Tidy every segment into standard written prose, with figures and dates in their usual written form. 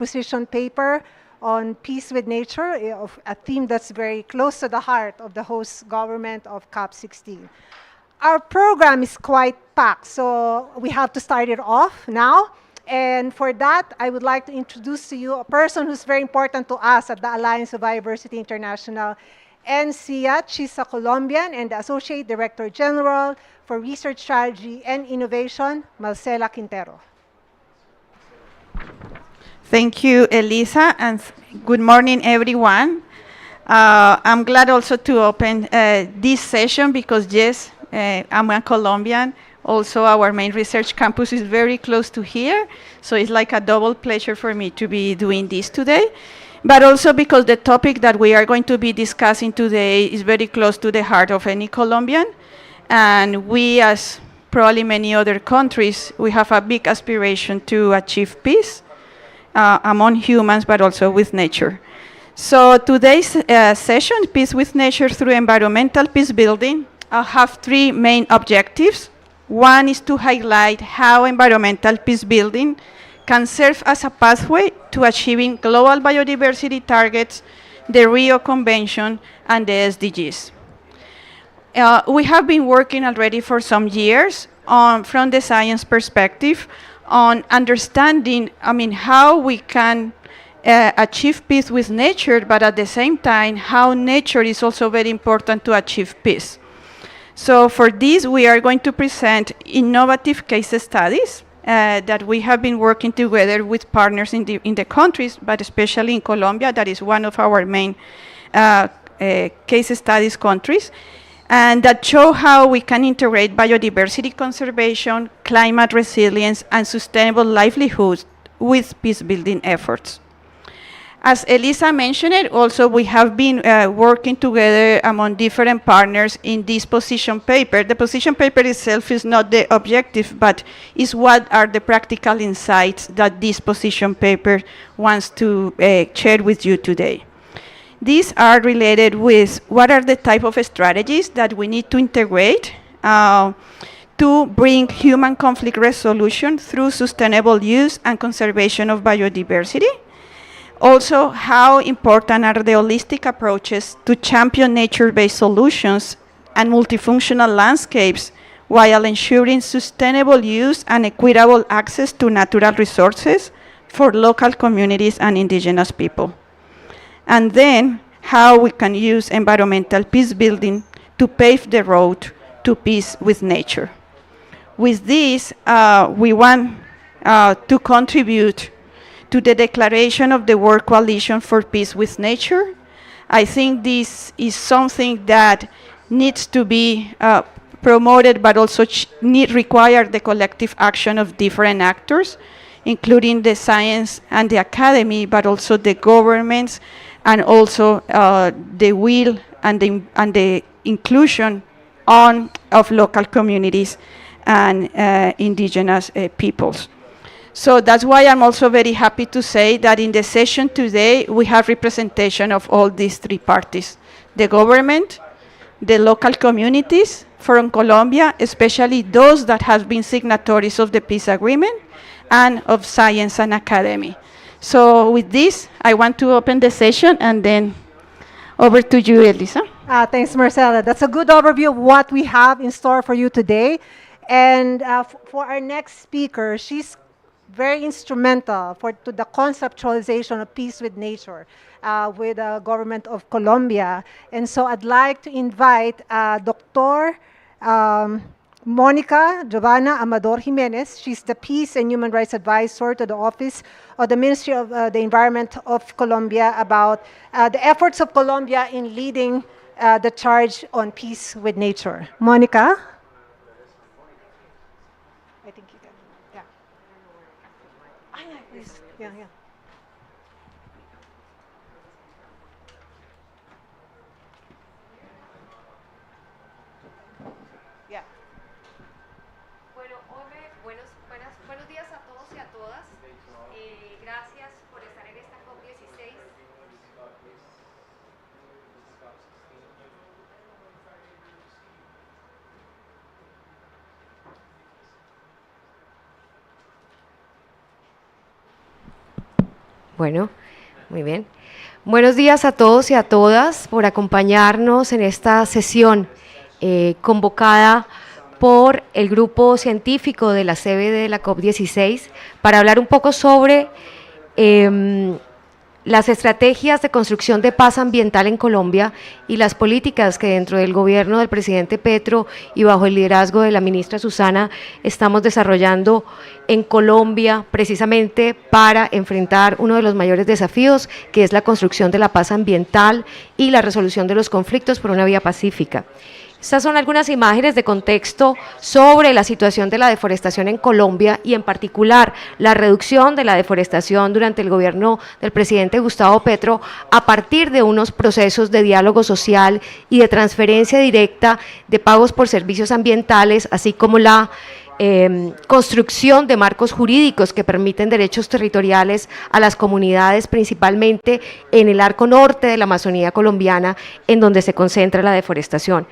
position paper on peace with nature, a theme that's very close to the heart of the host government of COP16. Our program is quite packed, so we have to start it off now. And for that, I would like to introduce to you a person who's very important to us at the Alliance of Biodiversity International, NCIAT. She's a Colombian and the Associate Director General for Research Strategy and Innovation, Marcela Quintero. Thank you, Elisa, and good morning, everyone. I'm glad also to open this session because, yes, I'm a Colombian. Also, our main research campus is very close to here, so it's like a double pleasure for me to be doing this today. But also because the topic that we are going to be discussing today is very close to the heart of any Colombian. And we, as probably many other countries, we have a big aspiration to achieve peace among humans, but also with nature. So today's session, Peace with Nature through Environmental Peace Building, have three main objectives. One is to highlight how environmental peace building can serve as a pathway to achieving global biodiversity targets, the Rio Convention, and the SDGs. We have been working already for some years from the science perspective on understanding, how we can achieve peace with nature, but at the same time, how nature is also very important to achieve peace. So for this, we are going to present innovative case studies that we have been working together with partners in the countries, but especially in Colombia, that is one of our main case studies countries, and that show how we can integrate biodiversity conservation, climate resilience, and sustainable livelihoods with peace-building efforts. As Elisa mentioned, also we have been working together among different partners in this position paper. The position paper itself is not the objective, but is what are the practical insights that this position paper wants to share with you today. These are related with what are the type of strategies that we need to integrate to bring human conflict resolution through sustainable use and conservation of biodiversity. Also, how important are the holistic approaches to champion nature-based solutions and multifunctional landscapes while ensuring sustainable use and equitable access to natural resources for local communities and indigenous people. And then, how we can use environmental peace building to pave the road to peace with nature. With this, we want to contribute to the declaration of the World Coalition for Peace with Nature. I think this is something that needs to be promoted, but also require the collective action of different actors, including the science and the academy, but also the governments, and also the will and the inclusion of local communities and indigenous peoples. So that's why I'm also very happy to say that in the session today, we have representation of all these three parties: the government, the local communities from Colombia, especially those that have been signatories of the peace agreement, and of science and academy. So with this, I want to open the session, and then over to you, Elisa. Thanks, Marcela. That's a good overview of what we have in store for you today. And for our next speaker, she's very instrumental to the conceptualization of peace with nature with the government of Colombia. And so I'd like to invite Dr. Monica Giovanna Amador Jimenez. She's the Peace and Human Rights Advisor to the Office of the Ministry of the Environment of Colombia about the efforts of Colombia in leading the charge on peace with nature. Monica? I think you can. Yeah. Please. Yeah. Yeah. Buenos días a todos y a todas. Gracias por estar en esta COP16. Bueno, muy bien. Buenos días a todos y a todas por acompañarnos en esta sesión convocada por el grupo científico de la CBD de la COP16 para hablar un poco sobre las estrategias de construcción de paz ambiental en Colombia y las políticas que dentro del gobierno del presidente Petro y bajo el liderazgo de la ministra Susana estamos desarrollando en Colombia precisamente para enfrentar uno de los mayores desafíos, que es la construcción de la paz ambiental y la resolución de los conflictos por una vía pacífica. Estas son algunas imágenes de contexto sobre la situación de la deforestación en Colombia y en particular la reducción de la deforestación durante el gobierno del presidente Gustavo Petro a partir de unos procesos de diálogo social y de transferencia directa de pagos por servicios ambientales, así como la construcción de marcos jurídicos que permiten derechos territoriales a las comunidades, principalmente en el arco norte de la Amazonía colombiana, en donde se concentra la deforestación.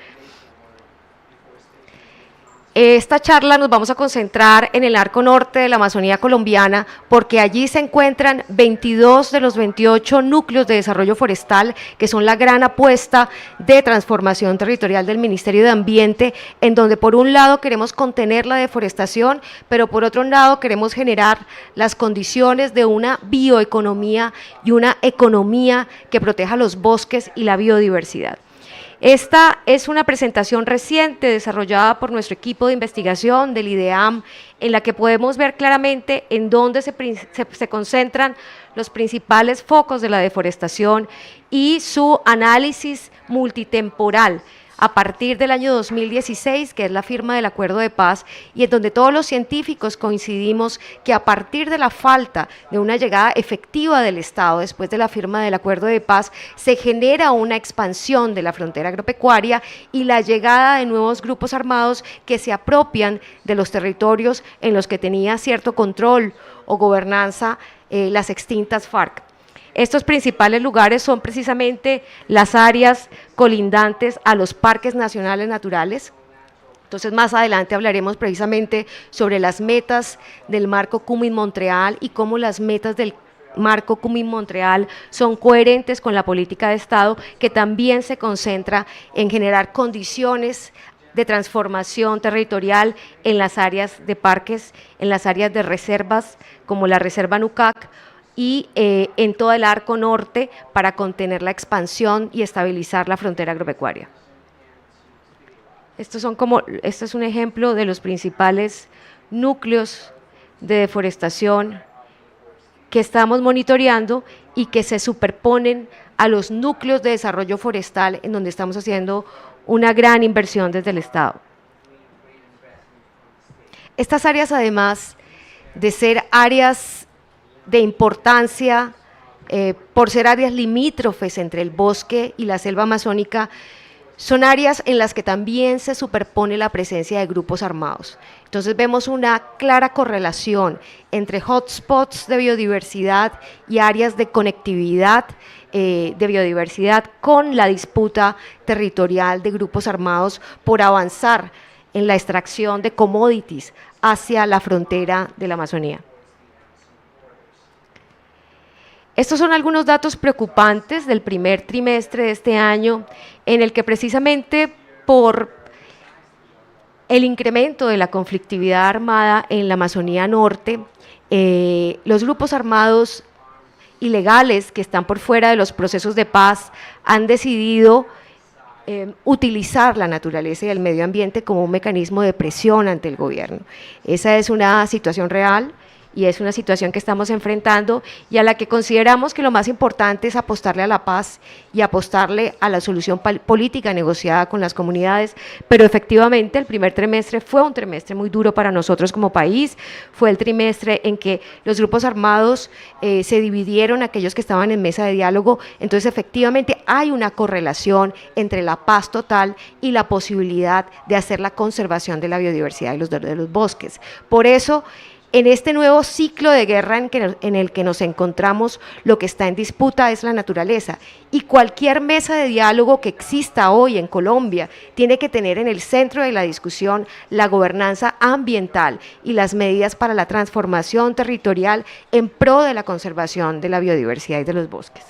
Esta charla nos vamos a concentrar en el arco norte de la Amazonía colombiana porque allí se encuentran 22 de los 28 núcleos de desarrollo forestal, que son la gran apuesta de transformación territorial del Ministerio de Ambiente, en donde por un lado queremos contener la deforestación, pero por otro lado queremos generar las condiciones de una bioeconomía y una economía que proteja los bosques y la biodiversidad. Esta es una presentación reciente desarrollada por nuestro equipo de investigación del IDEAM, en la que podemos ver claramente en dónde se concentran los principales focos de la deforestación y su análisis multitemporal a partir del año 2016, que es la firma del Acuerdo de Paz, y en donde todos los científicos coincidimos que a partir de la falta de una llegada efectiva del Estado después de la firma del Acuerdo de Paz, se genera una expansión de la frontera agropecuaria y la llegada de nuevos grupos armados que se apropian de los territorios en los que tenía cierto control o gobernanza las extintas FARC. Estos principales lugares son precisamente las áreas colindantes a los parques nacionales naturales. Entonces, más adelante hablaremos precisamente sobre las metas del marco Cumming-Montreal y cómo las metas del marco Cumming-Montreal son coherentes con la política de Estado, que también se concentra en generar condiciones de transformación territorial en las áreas de parques, en las áreas de reservas, como la Reserva Nucac, y en todo el arco norte para contener la expansión y estabilizar la frontera agropecuaria. Este es un ejemplo de los principales núcleos de deforestación que estamos monitoreando y que se superponen a los núcleos de desarrollo forestal en donde estamos haciendo una gran inversión desde el Estado. Estas áreas, además de ser áreas de importancia por ser áreas limítrofes entre el bosque y la selva amazónica, son áreas en las que también se superpone la presencia de grupos armados. Entonces vemos una clara correlación entre hotspots de biodiversidad y áreas de conectividad de biodiversidad con la disputa territorial de grupos armados por avanzar en la extracción de commodities hacia la frontera de la Amazonía. Estos son algunos datos preocupantes del primer trimestre de este año, en el que precisamente por el incremento de la conflictividad armada en la Amazonía Norte, los grupos armados ilegales que están por fuera de los procesos de paz han decidido utilizar la naturaleza y el medio ambiente como un mecanismo de presión ante el gobierno. Esa es una situación real y es una situación que estamos enfrentando y a la que consideramos que lo más importante es apostarle a la paz y apostarle a la solución política negociada con las comunidades, pero efectivamente el primer trimestre fue un trimestre muy duro para nosotros como país, fue el trimestre en que los grupos armados se dividieron, aquellos que estaban en mesa de diálogo, entonces efectivamente hay una correlación entre la paz total y la posibilidad de hacer la conservación de la biodiversidad de los bosques. Por eso, En este nuevo ciclo de guerra en el que nos encontramos, lo que está en disputa es la naturaleza, y cualquier mesa de diálogo que exista hoy en Colombia tiene que tener en el centro de la discusión la gobernanza ambiental y las medidas para la transformación territorial en pro de la conservación de la biodiversidad y de los bosques.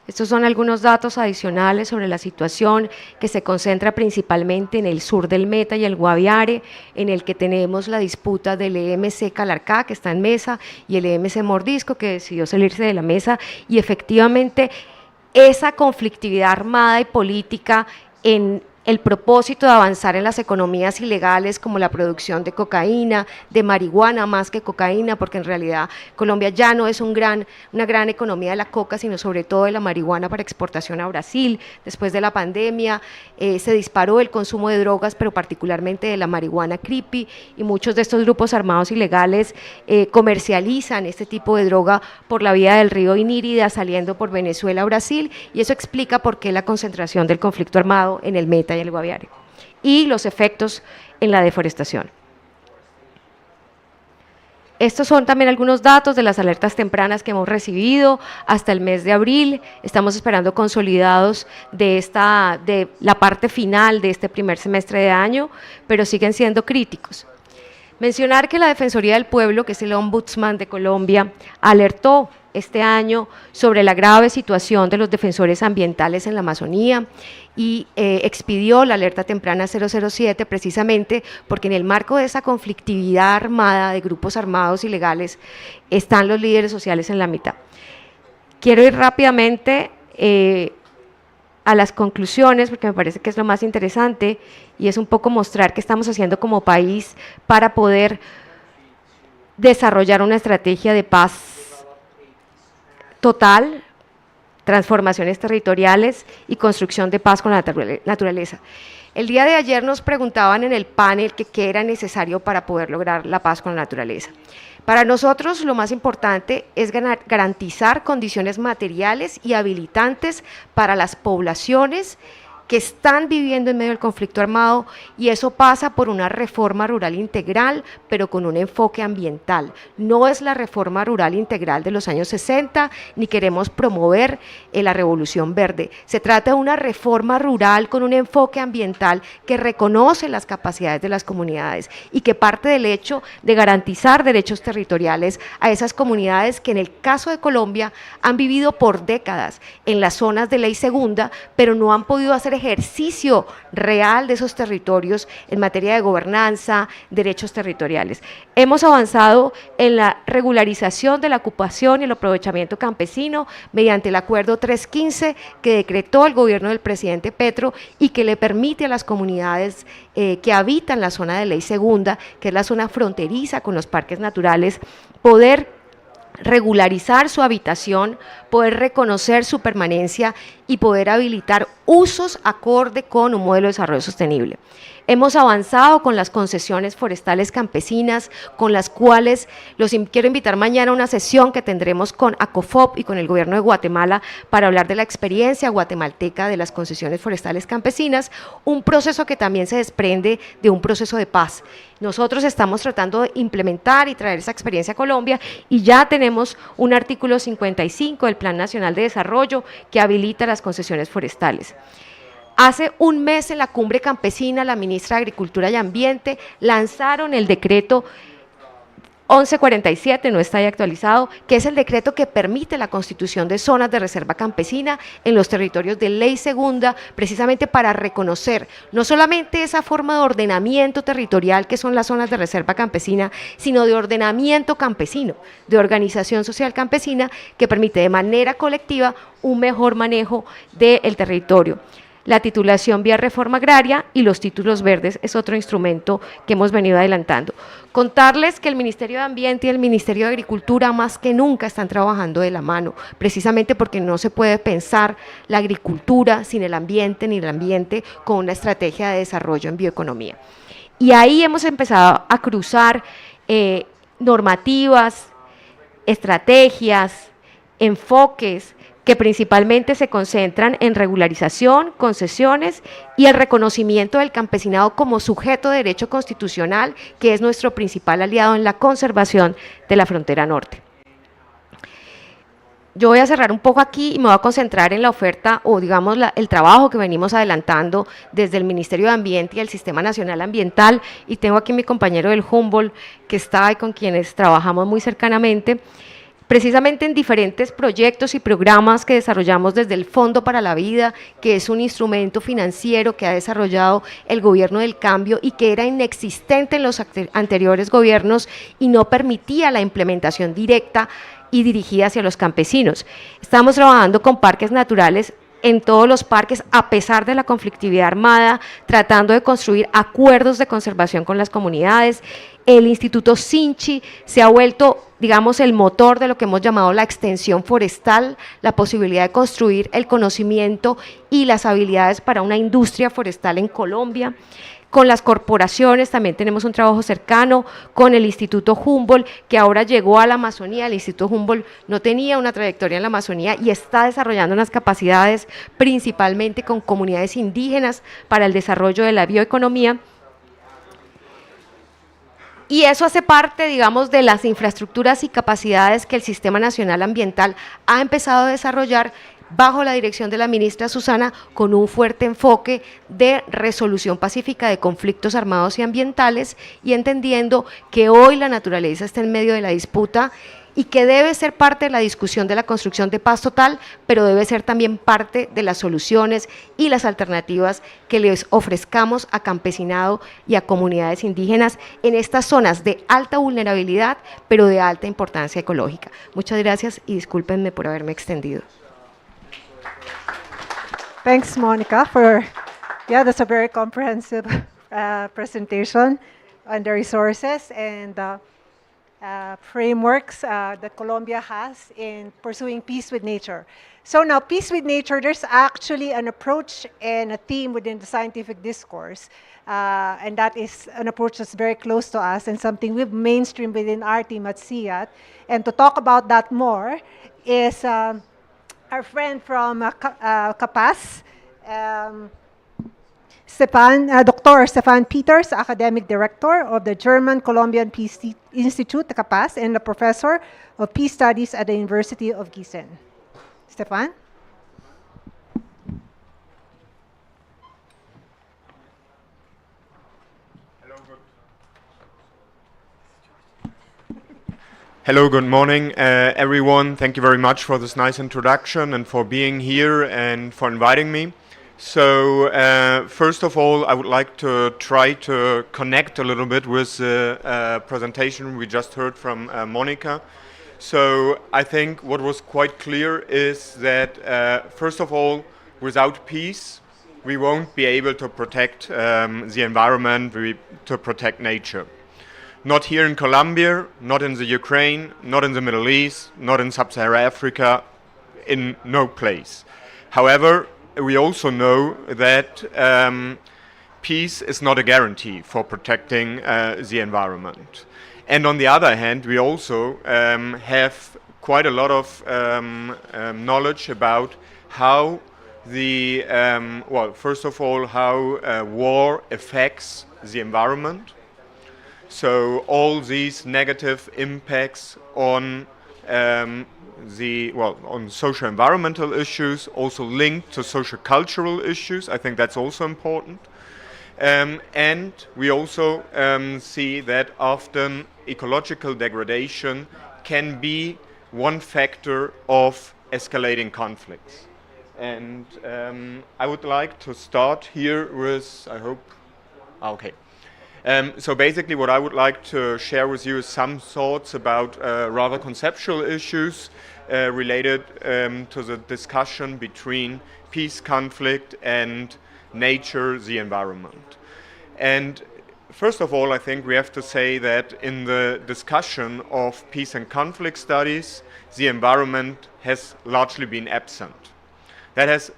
Estos son algunos datos adicionales sobre la situación que se concentra principalmente en el sur del Meta y el Guaviare, en el que tenemos la disputa del EMC Calarcá, que está en mesa, y el EMC Mordisco, que decidió salirse de la mesa, y efectivamente esa conflictividad armada y política en el propósito de avanzar en las economías ilegales como la producción de cocaína, de marihuana más que cocaína, porque en realidad Colombia ya no es una gran economía de la coca, sino sobre todo de la marihuana para exportación a Brasil. Después de la pandemia se disparó el consumo de drogas, pero particularmente de la marihuana creepy, y muchos de estos grupos armados ilegales comercializan este tipo de droga por la vía del río Inírida, saliendo por Venezuela a Brasil, y eso explica por qué la concentración del conflicto armado en el Meta y el Guaviare, y los efectos en la deforestación. Estos son también algunos datos de las alertas tempranas que hemos recibido hasta el mes de abril. Estamos esperando consolidados de la parte final de este primer semestre de año, pero siguen siendo críticos. Mencionar que la Defensoría del Pueblo, que es el Ombudsman de Colombia, alertó este año sobre la grave situación de los defensores ambientales en la Amazonía y expidió la alerta temprana 007 precisamente porque en el marco de esa conflictividad armada de grupos armados ilegales están los líderes sociales en la mitad. Quiero ir rápidamente a las conclusiones, porque me parece que es lo más interesante y es un poco mostrar qué estamos haciendo como país para poder desarrollar una estrategia de paz total, transformaciones territoriales y construcción de paz con la naturaleza. El día de ayer nos preguntaban en el panel qué era necesario para poder lograr la paz con la naturaleza. Para nosotros lo más importante es garantizar condiciones materiales y habilitantes para las poblaciones que están viviendo en medio del conflicto armado, y eso pasa por una reforma rural integral, pero con un enfoque ambiental. No es la reforma rural integral de los años 60, ni queremos promover la revolución verde. Se trata de una reforma rural con un enfoque ambiental que reconoce las capacidades de las comunidades y que parte del hecho de garantizar derechos territoriales a esas comunidades que en el caso de Colombia han vivido por décadas en las zonas de ley segunda, pero no han podido hacer ejercicio real de esos territorios en materia de gobernanza, derechos territoriales. Hemos avanzado en la regularización de la ocupación y el aprovechamiento campesino mediante el acuerdo 315 que decretó el gobierno del presidente Petro y que le permite a las comunidades que habitan la zona de ley segunda, que es la zona fronteriza con los parques naturales, poder regularizar su habitación, poder reconocer su permanencia y poder habilitar usos acorde con un modelo de desarrollo sostenible. Hemos avanzado con las concesiones forestales campesinas, con las cuales quiero invitar mañana a una sesión que tendremos con ACOFOP y con el gobierno de Guatemala para hablar de la experiencia guatemalteca de las concesiones forestales campesinas, un proceso que también se desprende de un proceso de paz. Nosotros estamos tratando de implementar y traer esa experiencia a Colombia y ya tenemos un artículo 55 del Plan Nacional de Desarrollo que habilita las concesiones forestales. Hace un mes en la cumbre campesina, la ministra de Agricultura y Ambiente lanzaron el decreto 1147, no está ahí actualizado, que es el decreto que permite la constitución de zonas de reserva campesina en los territorios de ley segunda, precisamente para reconocer no solamente esa forma de ordenamiento territorial que son las zonas de reserva campesina, sino de ordenamiento campesino, de organización social campesina que permite de manera colectiva un mejor manejo del territorio. La titulación vía reforma agraria y los títulos verdes es otro instrumento que hemos venido adelantando. Contarles que el Ministerio de Ambiente y el Ministerio de Agricultura más que nunca están trabajando de la mano, precisamente porque no se puede pensar la agricultura sin el ambiente, ni el ambiente con una estrategia de desarrollo en bioeconomía. Y ahí hemos empezado a cruzar normativas, estrategias, enfoques, que principalmente se concentran en regularización, concesiones y el reconocimiento del campesinado como sujeto de derecho constitucional, que es nuestro principal aliado en la conservación de la frontera norte. Yo voy a cerrar un poco aquí y me voy a concentrar en la oferta o digamos el trabajo que venimos adelantando desde el Ministerio de Ambiente y el Sistema Nacional Ambiental, y tengo aquí mi compañero del Humboldt que está ahí con quienes trabajamos muy cercanamente, precisamente en diferentes proyectos y programas que desarrollamos desde el Fondo para la Vida, que es un instrumento financiero que ha desarrollado el gobierno del cambio y que era inexistente en los anteriores gobiernos y no permitía la implementación directa y dirigida hacia los campesinos. Estamos trabajando con parques naturales en todos los parques, a pesar de la conflictividad armada, tratando de construir acuerdos de conservación con las comunidades. El Instituto Sinchi se ha vuelto, digamos, el motor de lo que hemos llamado la extensión forestal, la posibilidad de construir el conocimiento y las habilidades para una industria forestal en Colombia. Con las corporaciones también tenemos un trabajo cercano, con el Instituto Humboldt, que ahora llegó a la Amazonía. El Instituto Humboldt no tenía una trayectoria en la Amazonía y está desarrollando unas capacidades principalmente con comunidades indígenas para el desarrollo de la bioeconomía. Y eso hace parte, digamos, de las infraestructuras y capacidades que el Sistema Nacional Ambiental ha empezado a desarrollar bajo la dirección de la ministra Susana, con un fuerte enfoque de resolución pacífica de conflictos armados y ambientales, y entendiendo que hoy la naturaleza está en medio de la disputa y que debe ser parte de la discusión de la construcción de paz total, pero debe ser también parte de las soluciones y las alternativas que les ofrezcamos a campesinado y a comunidades indígenas en estas zonas de alta vulnerabilidad, pero de alta importancia ecológica. Muchas gracias y discúlpenme por haberme extendido. Thanks, Monica, that's a very comprehensive presentation on the resources and frameworks that Colombia has in pursuing peace with nature. So now, peace with nature, there's actually an approach and a theme within the scientific discourse, and that is an approach that's very close to us and something we've mainstreamed within our team at CGIAR. And to talk about that more is our friend from Capas, Dr. Stefan Peters, Academic Director of the German-Colombian Peace Institute, Capas, and a Professor of Peace Studies at the University of Gießen. Stefan? Hello, good morning, everyone. Thank you very much for this nice introduction and for being here and for inviting me. So, first of all, I would like to try to connect a little bit with the presentation we just heard from Monica. So, I think what was quite clear is that, first of all, without peace, we won't be able to protect the environment, to protect nature. Not here in Colombia, not in the Ukraine, not in the Middle East, not in Sub-Saharan Africa, in no place. However, we also know that peace is not a guarantee for protecting the environment. And on the other hand, we also have quite a lot of knowledge about how the, first of all, how war affects the environment. So all these negative impacts on on social environmental issues, also linked to social cultural issues. I think that's also important. And we also see that often ecological degradation can be one factor of escalating conflicts. And I would like to start here with, so basically what I would like to share with you is some thoughts about rather conceptual issues related to the discussion between peace, conflict, and nature, the environment. And first of all, I think we have to say that in the discussion of peace and conflict studies, the environment has largely been absent. That has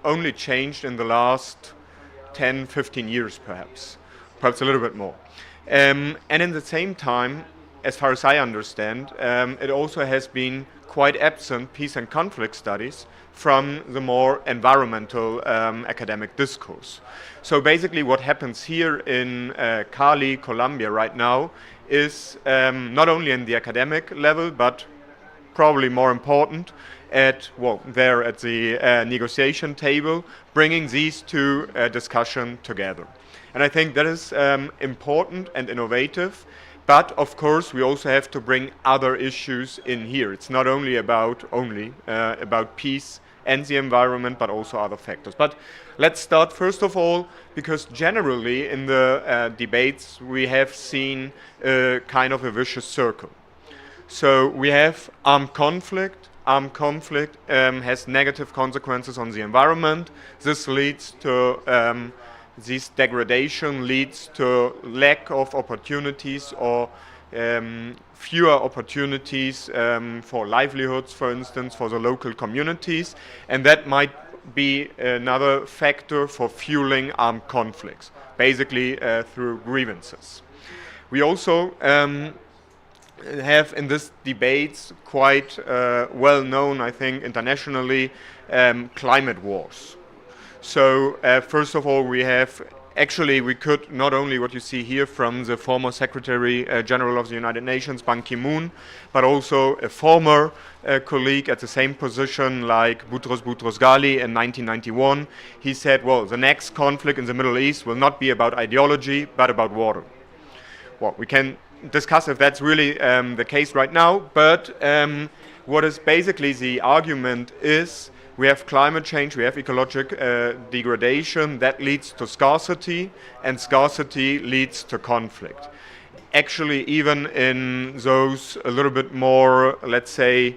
only changed in the last 10, 15 years perhaps a little bit more. And in the same time, as far as I understand, it also has been quite absent peace and conflict studies from the more environmental academic discourse. So basically what happens here in Cali, Colombia right now is not only in the academic level, but probably more important, there at the negotiation table, bringing these two discussions together. And I think that is important and innovative, but of course we also have to bring other issues in here. It's not only about peace and the environment, but also other factors. But let's start first of all, because generally in the debates we have seen kind of a vicious circle. So we have armed conflict. Armed conflict has negative consequences on the environment. This leads to this degradation leads to lack of opportunities or fewer opportunities for livelihoods, for instance, for the local communities, and that might be another factor for fueling armed conflicts, basically through grievances. We also have in this debates quite well known, I think, internationally, climate wars. So first of all, we could not only what you see here from the former Secretary General of the United Nations, Ban Ki-moon, but also a former colleague at the same position like Boutros Boutros-Ghali in 1991. He said, well, the next conflict in the Middle East will not be about ideology, but about water. Well, we can discuss if that's really the case right now, but what is basically the argument is we have climate change, we have ecological degradation, that leads to scarcity, and scarcity leads to conflict. Actually, even in those a little bit more, let's say,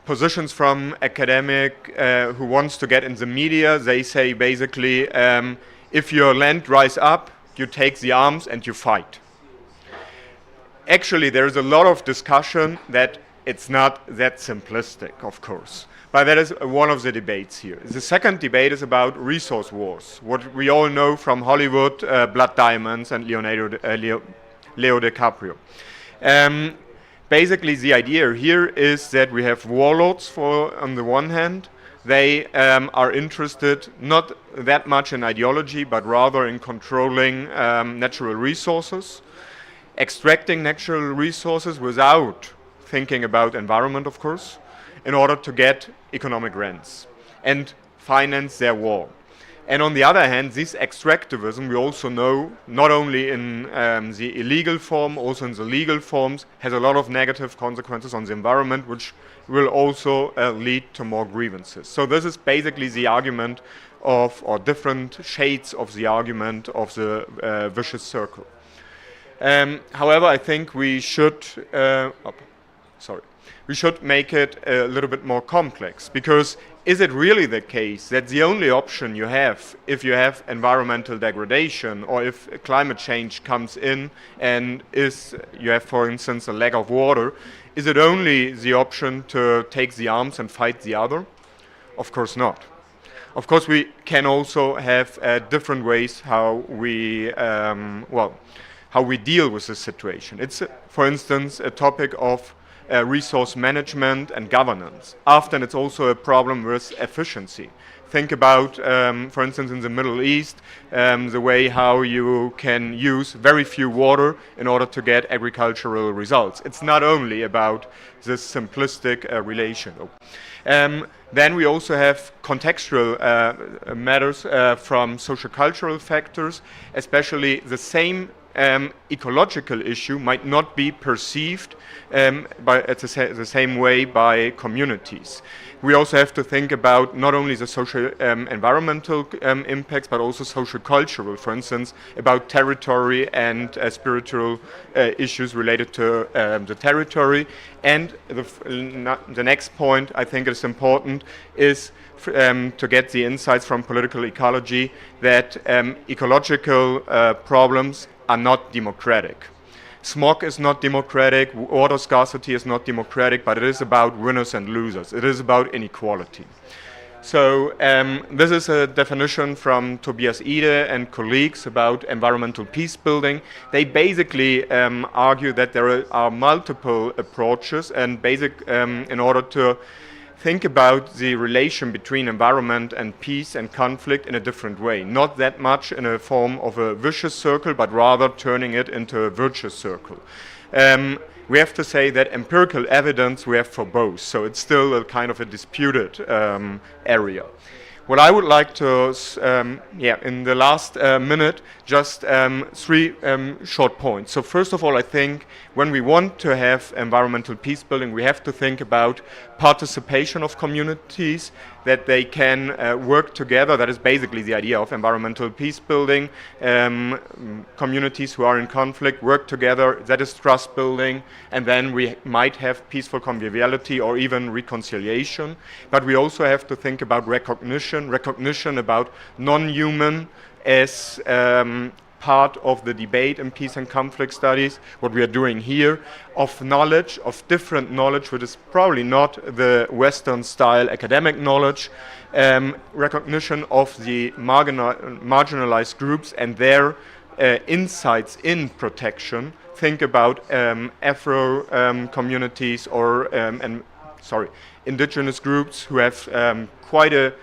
positions from academic who wants to get in the media, they say basically, if your land dries up, you take the arms and you fight. Actually, there is a lot of discussion that it's not that simplistic, of course. But that is one of the debates here. The second debate is about resource wars, what we all know from Hollywood, Blood Diamonds and Leo DiCaprio. Basically, the idea here is that we have warlords on the one hand. They are interested not that much in ideology, but rather in controlling natural resources, extracting natural resources without thinking about environment, of course, in order to get economic rents and finance their war. And on the other hand, this extractivism, we also know, not only in the illegal form, also in the legal forms, has a lot of negative consequences on the environment, which will also lead to more grievances. So this is basically the argument of, or different shades of the argument of the vicious circle. However, I think we should make it a little bit more complex, because is it really the case that the only option you have if you have environmental degradation or if climate change comes in and you have, for instance, a lack of water, is it only the option to take the arms and fight the other? Of course not. Of course, we can also have different ways how we deal with this situation. It's, for instance, a topic of resource management and governance. Often it's also a problem with efficiency. Think about, for instance, in the Middle East, the way how you can use very few water in order to get agricultural results. It's not only about this simplistic relation. Then we also have contextual matters from social-cultural factors, especially the same ecological issue might not be perceived the same way by communities. We also have to think about not only the social environmental impacts, but also social cultural, for instance, about territory and spiritual issues related to the territory. And the next point I think is important is to get the insights from political ecology that ecological problems are not democratic. Smog is not democratic, water scarcity is not democratic, but it is about winners and losers. It is about inequality. So this is a definition from Tobias Ide and colleagues about environmental peace building. They basically argue that there are multiple approaches and in order to think about the relation between environment and peace and conflict in a different way. Not that much in a form of a vicious circle, but rather turning it into a virtuous circle. We have to say that empirical evidence we have for both, so it's still a kind of a disputed area. What I would like to, in the last minute, just three short points. So first of all, I think when we want to have environmental peace building, we have to think about participation of communities, that they can work together. That is basically the idea of environmental peace building. Communities who are in conflict work together, that is trust building, and then we might have peaceful conviviality or even reconciliation. But we also have to think about recognition about non-human as part of the debate in peace and conflict studies, what we are doing here, of knowledge, of different knowledge, which is probably not the Western style academic knowledge, recognition of the marginalized groups and their insights in protection. Think about Afro communities or indigenous groups who have quite a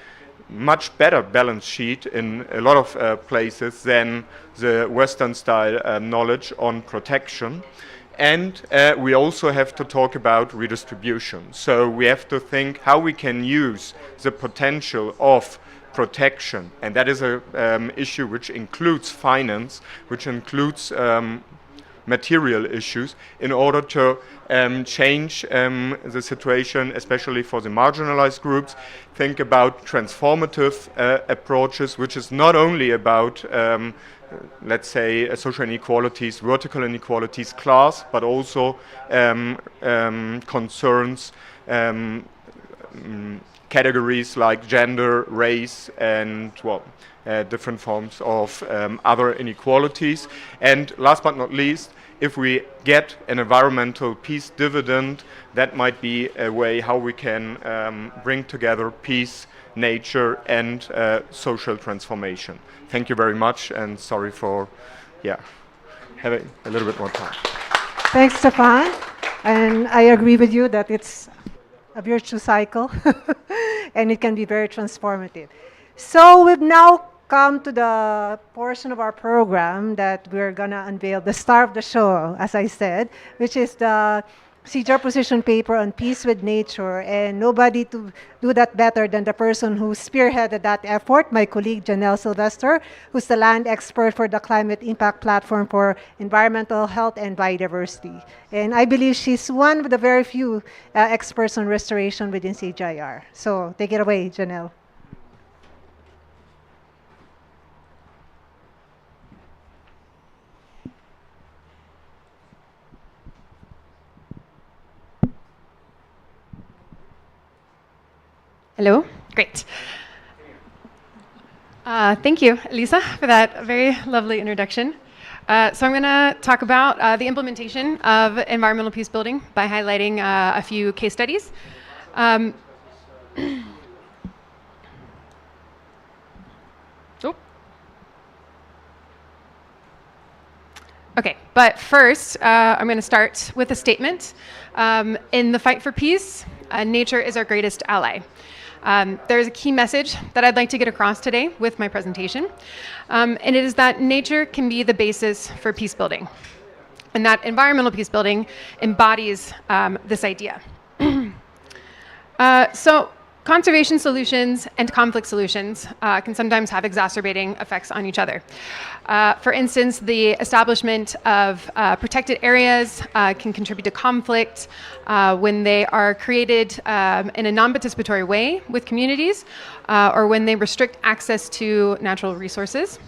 much better balance sheet in a lot of places than the Western style knowledge on protection. And we also have to talk about redistribution. So we have to think how we can use the potential of protection, and that is an issue which includes finance, which includes material issues, in order to change the situation, especially for the marginalized groups. Think about transformative approaches, which is not only about, let's say, social inequalities, vertical inequalities, class, but also concerns categories like gender, race, and, well, different forms of other inequalities. And last but not least, if we get an environmental peace dividend, that might be a way how we can bring together peace, nature, and social transformation. Thank you very much, and sorry for having a little bit more time. Thanks, Stefan. And I agree with you that it's a virtuous cycle and it can be very transformative. So we've now come to the portion of our program that we're going to unveil, the star of the show, as I said, which is the CGIAR position paper on peace with nature. And nobody to do that better than the person who spearheaded that effort, my colleague Janelle Sylvester, who's the land expert for the Climate Impact Platform for Environmental Health and Biodiversity. And I believe she's one of the very few experts on restoration within CGIAR. So take it away, Janelle. Hello, great. Thank you, Elisa, for that very lovely introduction. So I'm going to talk about the implementation of environmental peace building by highlighting a few case studies. Okay, but first, I'm going to start with a statement. In the fight for peace, nature is our greatest ally. There is a key message that I'd like to get across today with my presentation, and it is that nature can be the basis for peace building, and that environmental peace building embodies this idea. So conservation solutions and conflict solutions can sometimes have exacerbating effects on each other. For instance, the establishment of protected areas can contribute to conflict when they are created in a non-participatory way with communities or when they restrict access to natural resources.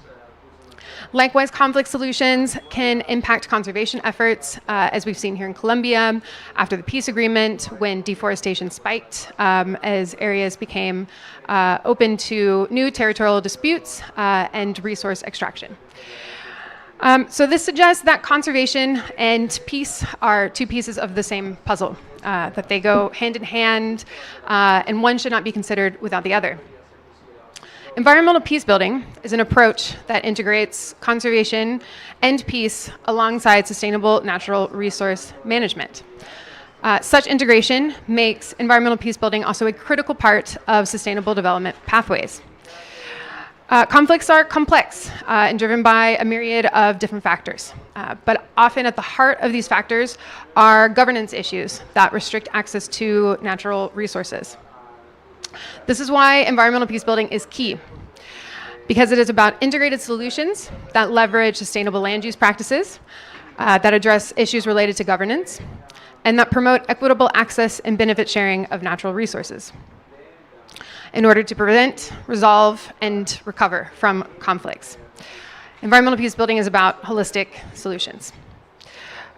Likewise, conflict solutions can impact conservation efforts, as we've seen here in Colombia after the peace agreement, when deforestation spiked as areas became open to new territorial disputes and resource extraction. So this suggests that conservation and peace are two pieces of the same puzzle, that they go hand in hand, and one should not be considered without the other. Environmental peace building is an approach that integrates conservation and peace alongside sustainable natural resource management. Such integration makes environmental peace building also a critical part of sustainable development pathways. Conflicts are complex and driven by a myriad of different factors, but often at the heart of these factors are governance issues that restrict access to natural resources. This is why environmental peace building is key, because it is about integrated solutions that leverage sustainable land use practices, that address issues related to governance, and that promote equitable access and benefit sharing of natural resources in order to prevent, resolve, and recover from conflicts. Environmental peace building is about holistic solutions.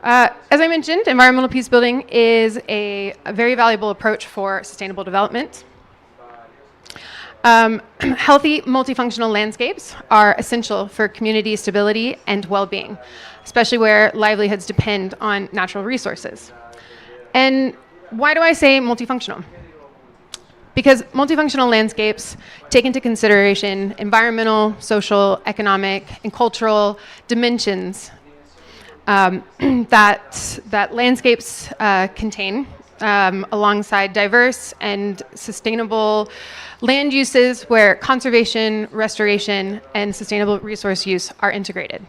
As I mentioned, environmental peace building is a very valuable approach for sustainable development. Healthy, multifunctional landscapes are essential for community stability and well-being, especially where livelihoods depend on natural resources. And why do I say multifunctional? Because multifunctional landscapes take into consideration environmental, social, economic, and cultural dimensions that landscapes contain, alongside diverse and sustainable land uses where conservation, restoration, and sustainable resource use are integrated.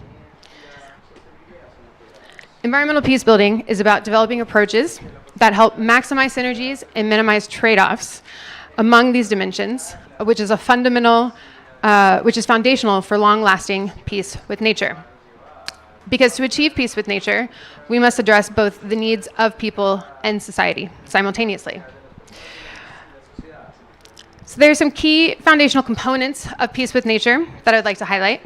Environmental peace building is about developing approaches that help maximize synergies and minimize trade-offs among these dimensions, which is foundational for long-lasting peace with nature. Because to achieve peace with nature, we must address both the needs of people and society simultaneously. So there are some key foundational components of peace with nature that I'd like to highlight.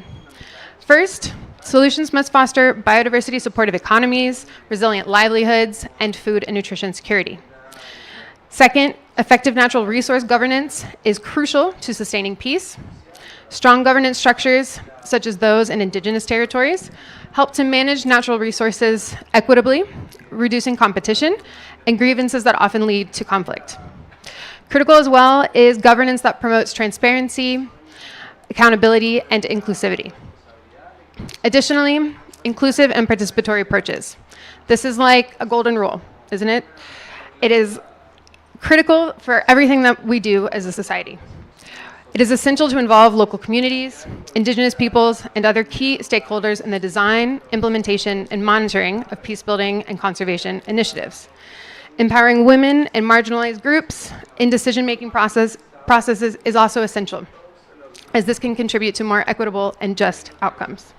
First, solutions must foster biodiversity supportive economies, resilient livelihoods, and food and nutrition security. Second, effective natural resource governance is crucial to sustaining peace. Strong governance structures, such as those in indigenous territories, help to manage natural resources equitably, reducing competition and grievances that often lead to conflict. Critical as well is governance that promotes transparency, accountability, and inclusivity. Additionally, inclusive and participatory approaches. This is like a golden rule, isn't it? It is critical for everything that we do as a society. It is essential to involve local communities, indigenous peoples, and other key stakeholders in the design, implementation, and monitoring of peace-building and conservation initiatives. Empowering women and marginalized groups in decision-making processes is also essential, as this can contribute to more equitable and just outcomes.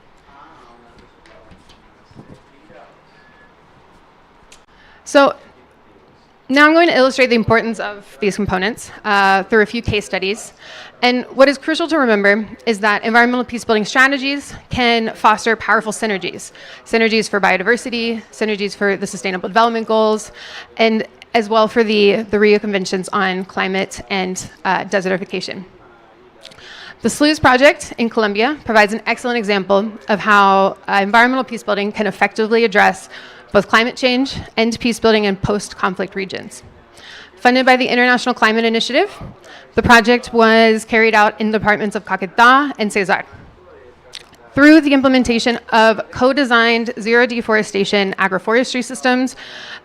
So, now I'm going to illustrate the importance of these components through a few case studies. And what is crucial to remember is that environmental peace-building strategies can foster powerful synergies. Synergies for biodiversity, synergies for the Sustainable Development Goals, and as well for the Rio Conventions on Climate and Desertification. The SLUES project in Colombia provides an excellent example of how environmental peace-building can effectively address both climate change and peace building in post-conflict regions. Funded by the International Climate Initiative, the project was carried out in the departments of Caquetá and Cesar. Through the implementation of co-designed zero deforestation agroforestry systems,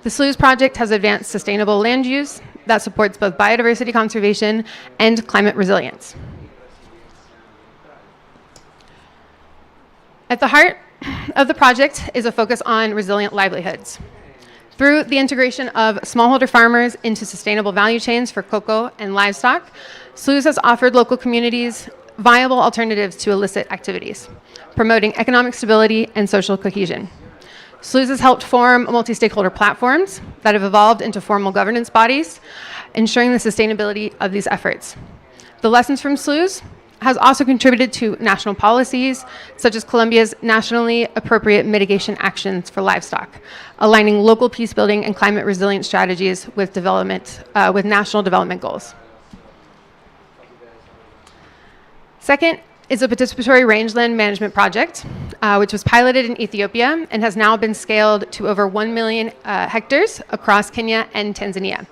the SLUES project has advanced sustainable land use that supports both biodiversity conservation and climate resilience. At the heart of the project is a focus on resilient livelihoods. Through the integration of smallholder farmers into sustainable value chains for cocoa and livestock, SLUES has offered local communities viable alternatives to illicit activities, promoting economic stability and social cohesion. SLUES has helped form multi-stakeholder platforms that have evolved into formal governance bodies, ensuring the sustainability of these efforts. The lessons from SLUES has also contributed to national policies, such as Colombia's nationally appropriate mitigation actions for livestock, aligning local peace building and climate resilient strategies with national development goals. Second, is a participatory rangeland management project, which was piloted in Ethiopia and has now been scaled to over 1 million hectares across Kenya and Tanzania.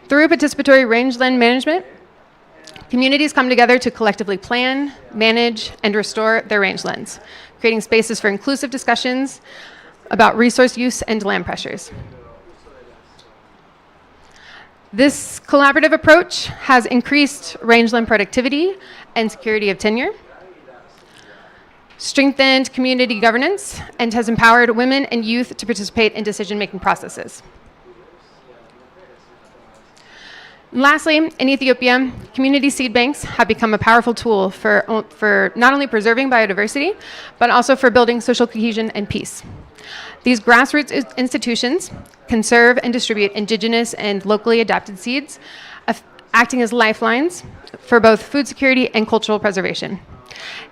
Through participatory rangeland management, communities come together to collectively plan, manage, and restore their rangelands, creating spaces for inclusive discussions about resource use and land pressures. This collaborative approach has increased rangeland productivity and security of tenure, strengthened community governance, and has empowered women and youth to participate in decision-making processes. And lastly, in Ethiopia, community seed banks have become a powerful tool for not only preserving biodiversity, but also for building social cohesion and peace. These grassroots institutions conserve and distribute indigenous and locally adapted seeds, acting as lifelines for both food security and cultural preservation.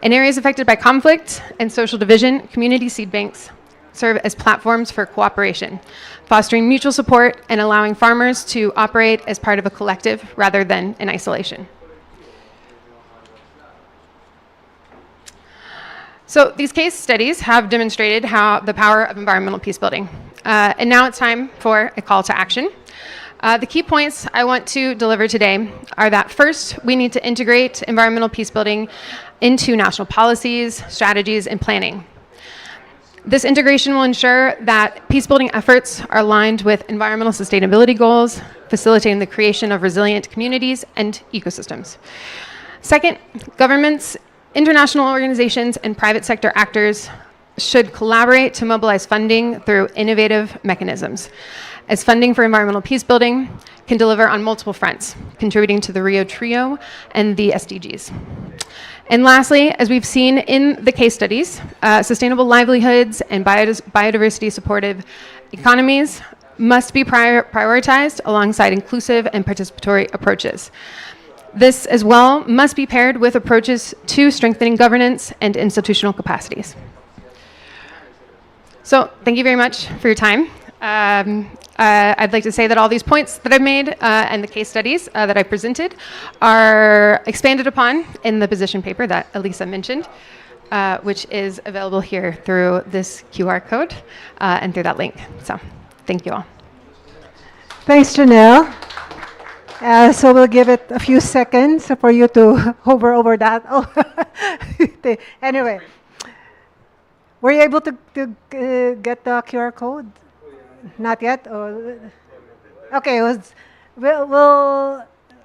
In areas affected by conflict and social division, community seed banks serve as platforms for cooperation, fostering mutual support and allowing farmers to operate as part of a collective rather than in isolation. So these case studies have demonstrated how the power of environmental peace building. And now it's time for a call to action. The key points I want to deliver today are that first, we need to integrate environmental peace building into national policies, strategies, and planning. This integration will ensure that peace building efforts are aligned with environmental sustainability goals, facilitating the creation of resilient communities and ecosystems. Second, governments, international organizations, and private sector actors should collaborate to mobilize funding through innovative mechanisms, as funding for environmental peace building can deliver on multiple fronts, contributing to the Rio Trio and the SDGs. And lastly, as we've seen in the case studies, sustainable livelihoods and biodiversity supportive economies must be prioritized alongside inclusive and participatory approaches. This as well must be paired with approaches to strengthening governance and institutional capacities. So thank you very much for your time. I'd like to say that all these points that I've made and the case studies that I presented are expanded upon in the position paper that Elisa mentioned, which is available here through this QR code and through that link. So thank you all. Thanks, Janelle. So we'll give it a few seconds for you to hover over that. Oh, anyway, were you able to get the QR code? Not yet? Oh, okay, we'll,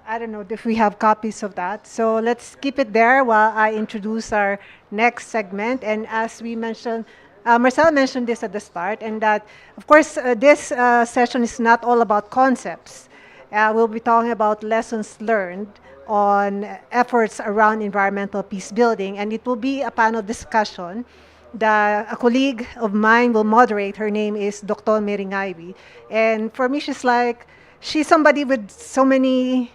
I don't know if we have copies of that. So let's keep it there while I introduce our next segment. And as we mentioned, Marcela mentioned this at the start, and that, of course, this session is not all about concepts. We'll be talking about lessons learned on efforts around environmental peace building, and it will be a panel discussion. A colleague of mine will moderate. Her name is Dr. Meringaibi. And for me, she's somebody with so many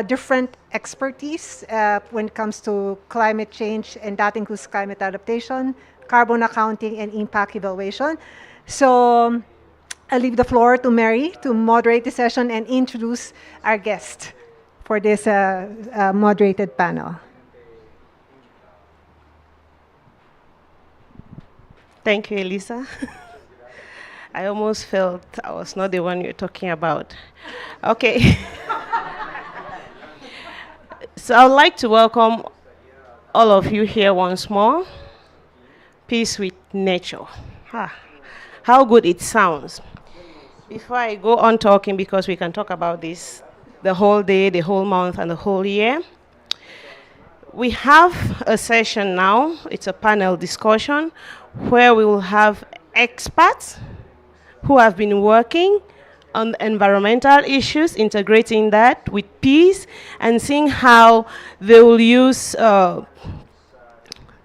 different expertise when it comes to climate change, and that includes climate adaptation, carbon accounting, and impact evaluation. So I'll leave the floor to Mary to moderate the session and introduce our guest for this moderated panel. Thank you, Elisa. I almost felt I was not the one you're talking about. Okay. So I would like to welcome all of you here once more. Peace with nature. How good it sounds. Before I go on talking, because we can talk about this the whole day, the whole month, and the whole year, we have a session now. It's a panel discussion where we will have experts who have been working on environmental issues, integrating that with peace, and seeing how they will use the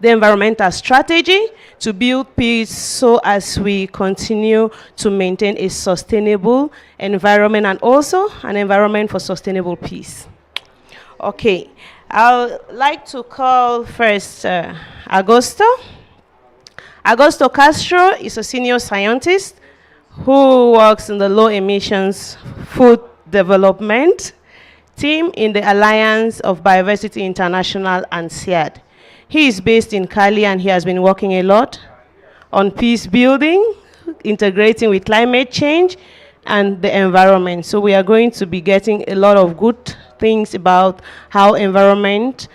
environmental strategy to build peace so as we continue to maintain a sustainable environment and also an environment for sustainable peace. Okay, I'd like to call first Augusto. Augusto Castro is a senior scientist who works in the low emissions food development team in the Alliance of Biodiversity International and CGIAR. He is based in Cali and he has been working a lot on peace building, integrating with climate change and the environment. So we are going to be getting a lot of good things about how environment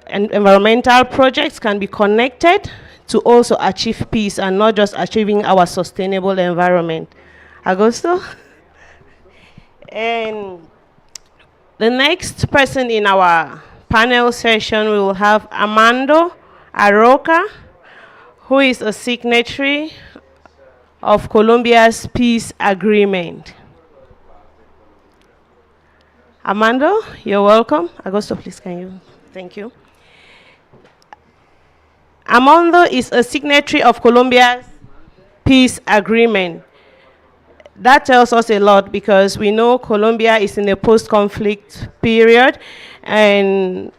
and environmental projects can be connected to also achieve peace and not just achieving our sustainable environment. Augusto? And the next person in our panel session, we will have Armando Aroca, who is a signatory of Colombia's peace agreement. Armando, you're welcome. Augusto, please, can you? Thank you. Armando is a signatory of Colombia's peace agreement. That tells us a lot because we know Colombia is in a post-conflict period, and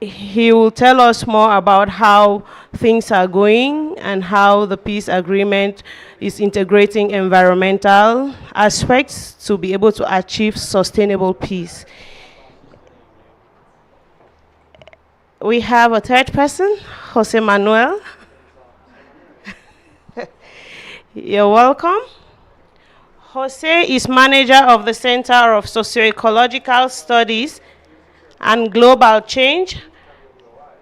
he will tell us more about how things are going and how the peace agreement is integrating environmental aspects to be able to achieve sustainable peace. We have a third person, Jose Manuel. You're welcome. Jose is manager of the Center of Socioecological Studies and Global Change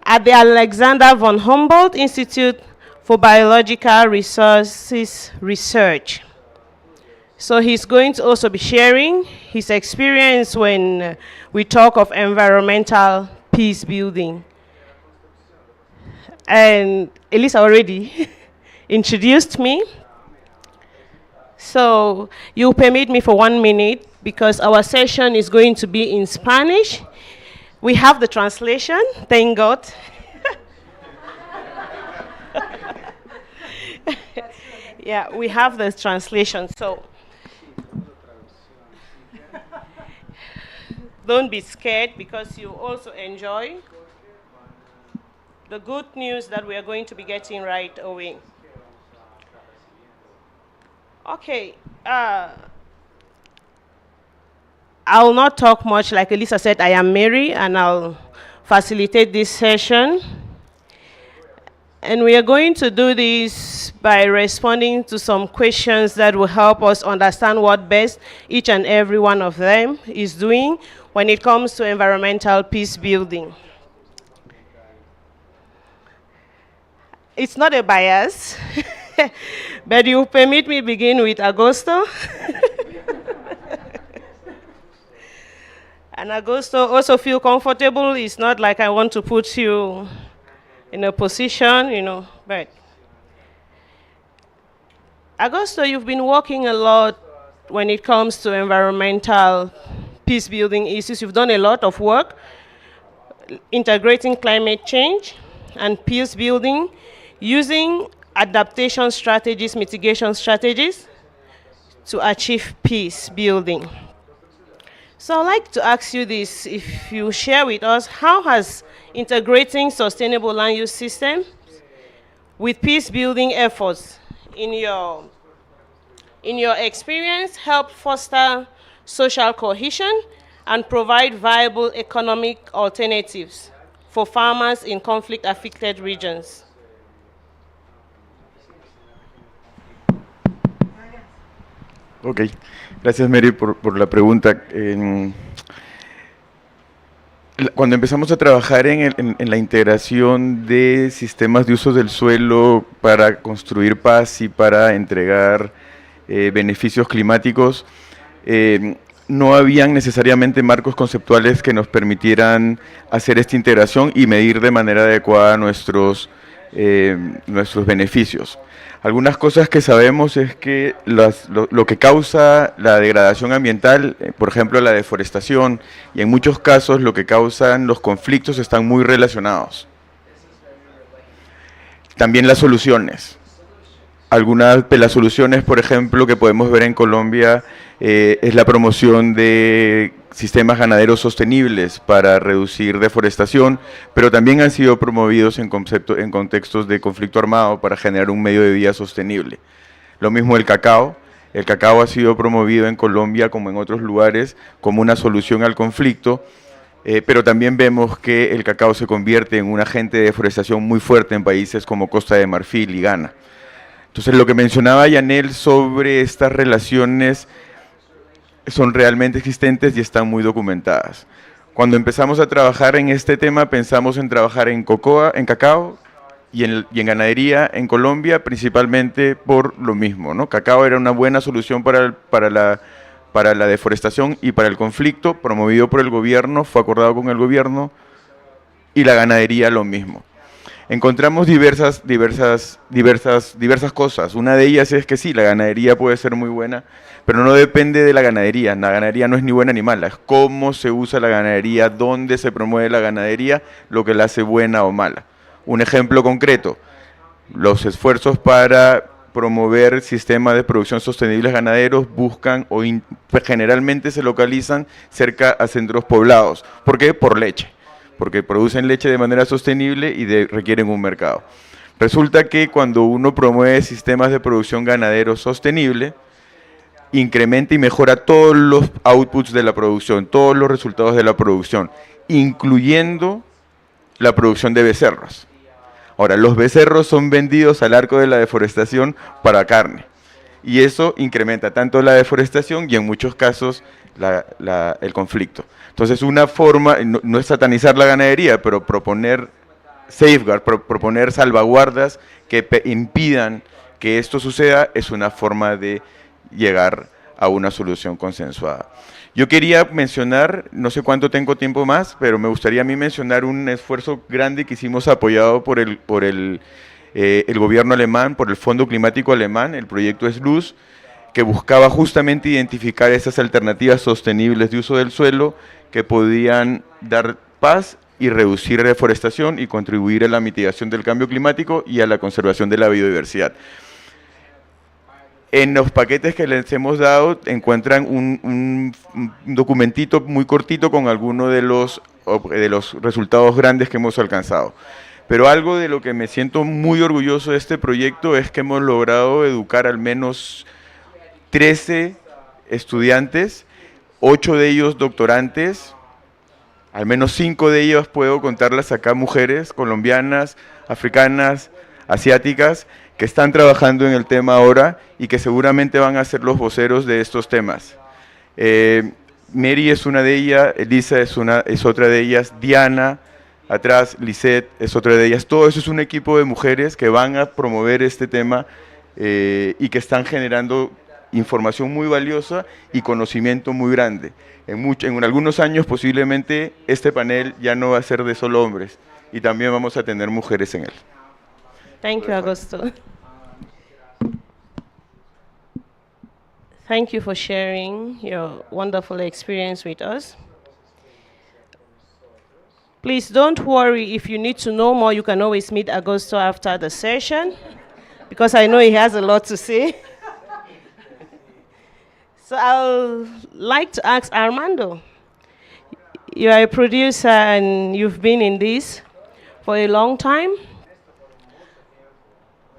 at the Alexander von Humboldt Institute for Biological Resources Research. So he's going to also be sharing his experience when we talk of environmental peace building. And Elisa already introduced me. So you permit me for 1 minute because our session is going to be in Spanish. We have the translation, thank God. Yeah, we have the translation, so don't be scared because you also enjoy the good news that we are going to be getting right away. Okay, I'll not talk much. Like Elisa said, I am Mary, and I'll facilitate this session. And we are going to do this by responding to some questions that will help us understand what best each and every one of them is doing when it comes to environmental peace building. It's not a bias, but you permit me begin with Augusto. And Augusto, also feel comfortable. It's not like I want to put you in a position, you know, but Augusto, you've been working a lot when it comes to environmental peace building issues. You've done a lot of work integrating climate change and peace building using adaptation strategies, mitigation strategies to achieve peace building. So I'd like to ask you this, if you share with us, how has integrating sustainable land use systems with peace building efforts in your experience helped foster social cohesion and provide viable economic alternatives for farmers in conflict affected regions? Ok, gracias Mary por la pregunta. Cuando empezamos a trabajar en la integración de sistemas de uso del suelo para construir paz y para entregar beneficios climáticos, no habían necesariamente marcos conceptuales que nos permitieran hacer esta integración y medir de manera adecuada nuestros beneficios. Algunas cosas que sabemos es que lo que causa la degradación ambiental, por ejemplo la deforestación, y en muchos casos lo que causan los conflictos están muy relacionados. También las soluciones. Algunas de las soluciones, por ejemplo, que podemos ver en Colombia es la promoción de sistemas ganaderos sostenibles para reducir deforestación, pero también han sido promovidos en contextos de conflicto armado para generar un medio de vida sostenible. Lo mismo el cacao, El cacao ha sido promovido en Colombia como en otros lugares como una solución al conflicto, pero también vemos que el cacao se convierte en un agente de deforestación muy fuerte en países como Costa de Marfil y Ghana. Entonces, lo que mencionaba Yanel sobre estas relaciones son realmente existentes y están muy documentadas. Cuando empezamos a trabajar en este tema, pensamos en trabajar en cocoa, en cacao y en ganadería en Colombia, principalmente por lo mismo, ¿no? Cacao era una buena solución para la deforestación y para el conflicto, promovido por el gobierno, fue acordado con el gobierno, y la ganadería lo mismo. Encontramos diversas cosas. Una de ellas es que sí, la ganadería puede ser muy buena, pero no depende de la ganadería. La ganadería no es ni buena ni mala, es cómo se usa la ganadería, dónde se promueve la ganadería, lo que la hace buena o mala. Un ejemplo concreto, los esfuerzos para promover sistemas de producción sostenibles ganaderos buscan generalmente se localizan cerca a centros poblados. ¿Por qué? Por leche, porque producen leche de manera sostenible y requieren un mercado. Resulta que cuando uno promueve sistemas de producción ganadero sostenible, incrementa y mejora todos los outputs de la producción, todos los resultados de la producción, incluyendo la producción de becerros. Ahora, los becerros son vendidos al arco de la deforestación para carne, y eso incrementa tanto la deforestación y en muchos casos el conflicto. Entonces, una forma, no es satanizar la ganadería, pero proponer proponer salvaguardas que impidan que esto suceda es una forma de llegar a una solución consensuada. Yo quería mencionar, no sé cuánto tengo tiempo más, pero me gustaría a mí mencionar un esfuerzo grande que hicimos apoyado por el gobierno alemán, por el Fondo Climático Alemán, el proyecto SLUZ, que buscaba justamente identificar esas alternativas sostenibles de uso del suelo que podían dar paz y reducir deforestación y contribuir a la mitigación del cambio climático y a la conservación de la biodiversidad. En los paquetes que les hemos dado encuentran un documentito muy cortito con algunos de los resultados grandes que hemos alcanzado. Pero algo de lo que me siento muy orgulloso de este proyecto es que hemos logrado educar al menos 13 estudiantes, 8 de ellos doctorantes, al menos 5 de ellas puedo contarlas acá, mujeres colombianas, africanas, asiáticas, que están trabajando en el tema ahora y que seguramente van a ser los voceros de estos temas. Mary es una de ellas, Elisa es otra de ellas, Diana, atrás, Lisette es otra de ellas. Todo eso es un equipo de mujeres que van a promover este tema y que están generando información muy valiosa y conocimiento muy grande. En algunos años posiblemente este panel ya no va a ser de solo hombres y también vamos a tener mujeres en él. Thank you, Augusto. Thank you for sharing your wonderful experience with us. Please don't worry, if you need to know more, you can always meet Augusto after the session, because I know he has a lot to say. So I'll like to ask Armando. You are a producer and you've been in this for a long time.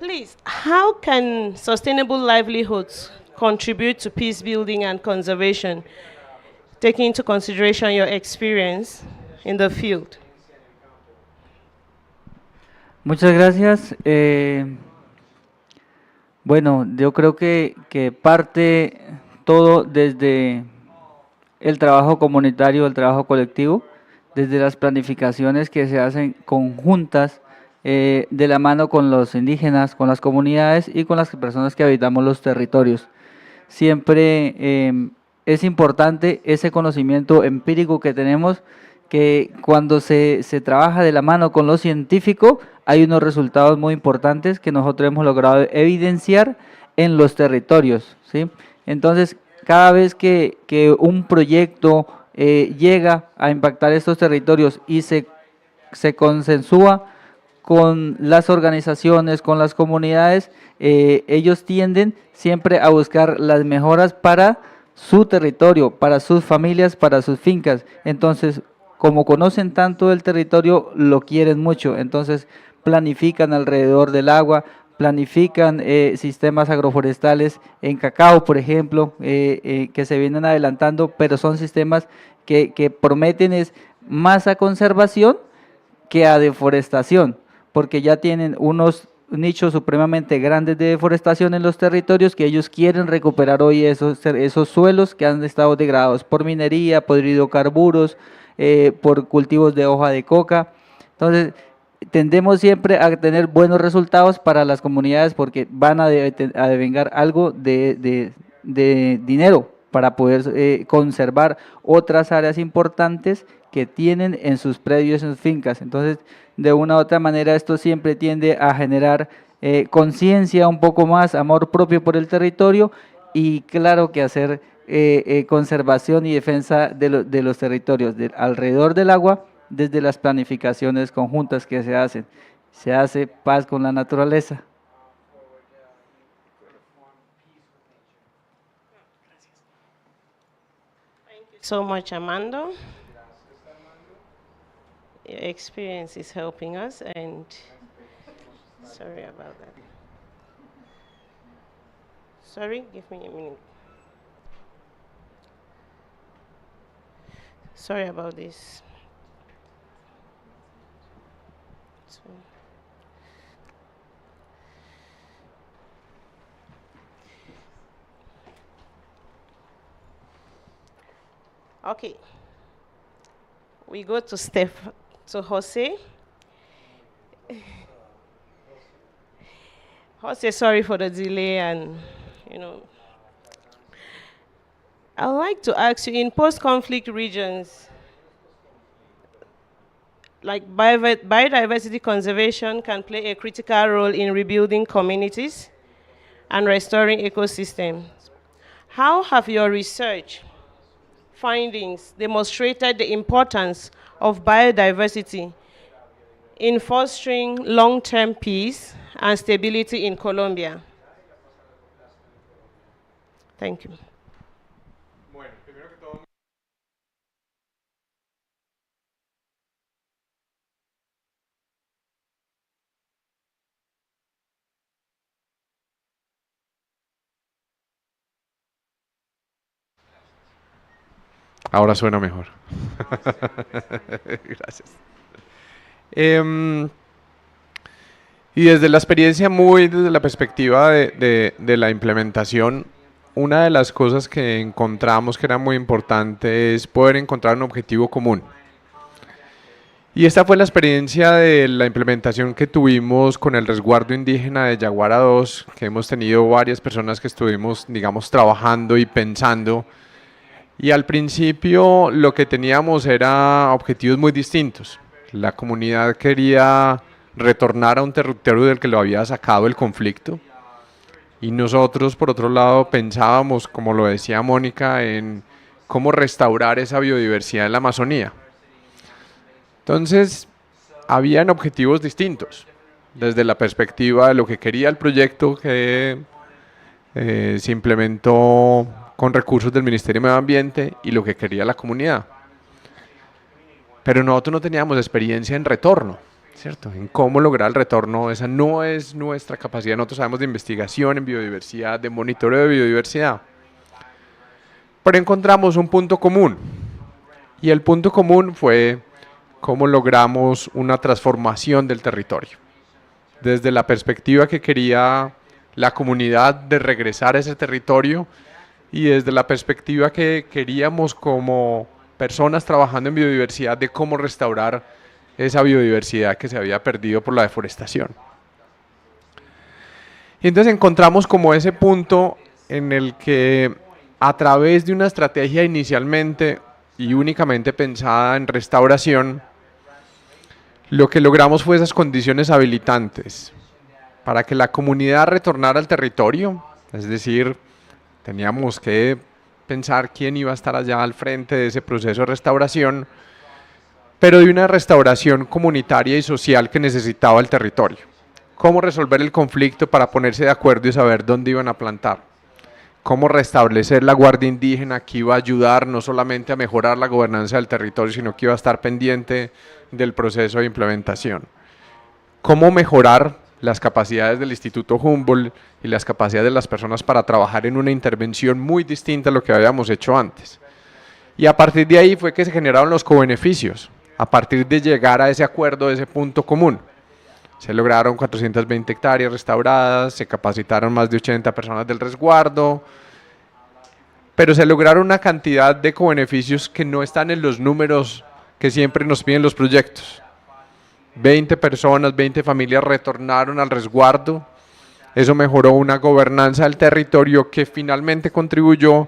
Please, how can sustainable livelihoods contribute to peace building and conservation, taking into consideration your experience in the field? Muchas gracias. Bueno, yo creo que parte todo desde el trabajo comunitario, el trabajo colectivo, desde las planificaciones que se hacen conjuntas de la mano con los indígenas, con las comunidades y con las personas que habitamos los territorios. Siempre es importante ese conocimiento empírico que tenemos, que cuando se trabaja de la mano con lo científico, hay unos resultados muy importantes que nosotros hemos logrado evidenciar en los territorios, ¿sí? Entonces, cada vez que un proyecto llega a impactar estos territorios y se consensúa con las organizaciones, con las comunidades, ellos tienden siempre a buscar las mejoras para su territorio, para sus familias, para sus fincas. Entonces, como conocen tanto el territorio, lo quieren mucho, entonces planifican alrededor del agua, planifican sistemas agroforestales en cacao, por ejemplo, que se vienen adelantando, pero son sistemas que prometen es más a conservación que a deforestación, porque ya tienen unos nichos supremamente grandes de deforestación en los territorios que ellos quieren recuperar hoy esos suelos que han estado degradados por minería, por hidrocarburos, por cultivos de hoja de coca. Entonces, tendemos siempre a tener buenos resultados para las comunidades porque van a devengar algo de dinero para poder conservar otras áreas importantes que tienen en sus predios, en sus fincas. Entonces, de una u otra manera, esto siempre tiende a generar conciencia un poco más, amor propio por el territorio y claro que hacer conservación y defensa de los territorios alrededor del agua desde las planificaciones conjuntas que se hacen. Se hace paz con la naturaleza. So much, Armando. Your experience is helping us, and sorry about that. Sorry, give me a minute. Sorry about this. Okay. We go to Jose. Jose, sorry for the delay, and I'd like to ask you, in post-conflict regions, like biodiversity conservation can play a critical role in rebuilding communities and restoring ecosystems. How have your research findings demonstrated the importance of biodiversity in fostering long-term peace and stability in Colombia? Thank you. Ahora suena mejor. Gracias. Y desde la experiencia, desde la perspectiva de la implementación, una de las cosas que encontramos que era muy importante es poder encontrar un objetivo común. Y esta fue la experiencia de la implementación que tuvimos con el resguardo indígena de Yaguara 2, que hemos tenido varias personas que estuvimos, digamos, trabajando y pensando. Y al principio lo que teníamos era objetivos muy distintos. La comunidad quería retornar a un territorio del que lo había sacado el conflicto. Y nosotros, por otro lado, pensábamos, como lo decía Mónica, en cómo restaurar esa biodiversidad en la Amazonía. Entonces, habían objetivos distintos, desde la perspectiva de lo que quería el proyecto que se implementó con recursos del Ministerio de Medio Ambiente y lo que quería la comunidad. Pero nosotros no teníamos experiencia en retorno, ¿cierto? En cómo lograr el retorno. Esa no es nuestra capacidad. Nosotros sabemos de investigación en biodiversidad, de monitoreo de biodiversidad. Pero encontramos un punto común. Y el punto común fue cómo logramos una transformación del territorio. Desde la perspectiva que quería la comunidad de regresar a ese territorio y desde la perspectiva que queríamos como personas trabajando en biodiversidad de cómo restaurar esa biodiversidad que se había perdido por la deforestación. Y entonces encontramos como ese punto en el que a través de una estrategia inicialmente y únicamente pensada en restauración, lo que logramos fue esas condiciones habilitantes para que la comunidad retornara al territorio, es decir, teníamos que pensar quién iba a estar allá al frente de ese proceso de restauración, pero de una restauración comunitaria y social que necesitaba el territorio. Cómo resolver el conflicto para ponerse de acuerdo y saber dónde iban a plantar. Cómo restablecer la guardia indígena que iba a ayudar no solamente a mejorar la gobernanza del territorio, sino que iba a estar pendiente del proceso de implementación. Cómo mejorar las capacidades del Instituto Humboldt y las capacidades de las personas para trabajar en una intervención muy distinta a lo que habíamos hecho antes. Y a partir de ahí fue que se generaron los cobeneficios, a partir de llegar a ese acuerdo, de ese punto común. Se lograron 420 hectáreas restauradas, se capacitaron más de 80 personas del resguardo, pero se lograron una cantidad de cobeneficios que no están en los números que siempre nos piden los proyectos. 20 personas, 20 familias retornaron al resguardo. Eso mejoró una gobernanza del territorio que finalmente contribuyó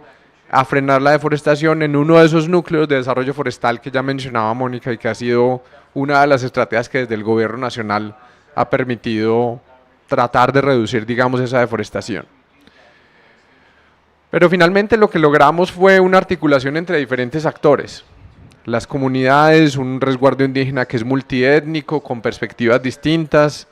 a frenar la deforestación en uno de esos núcleos de desarrollo forestal que ya mencionaba Mónica y que ha sido una de las estrategias que desde el gobierno nacional ha permitido tratar de reducir, digamos, esa deforestación. Pero finalmente lo que logramos fue una articulación entre diferentes actores. Las comunidades, un resguardo indígena que es multiétnico, con perspectivas distintas,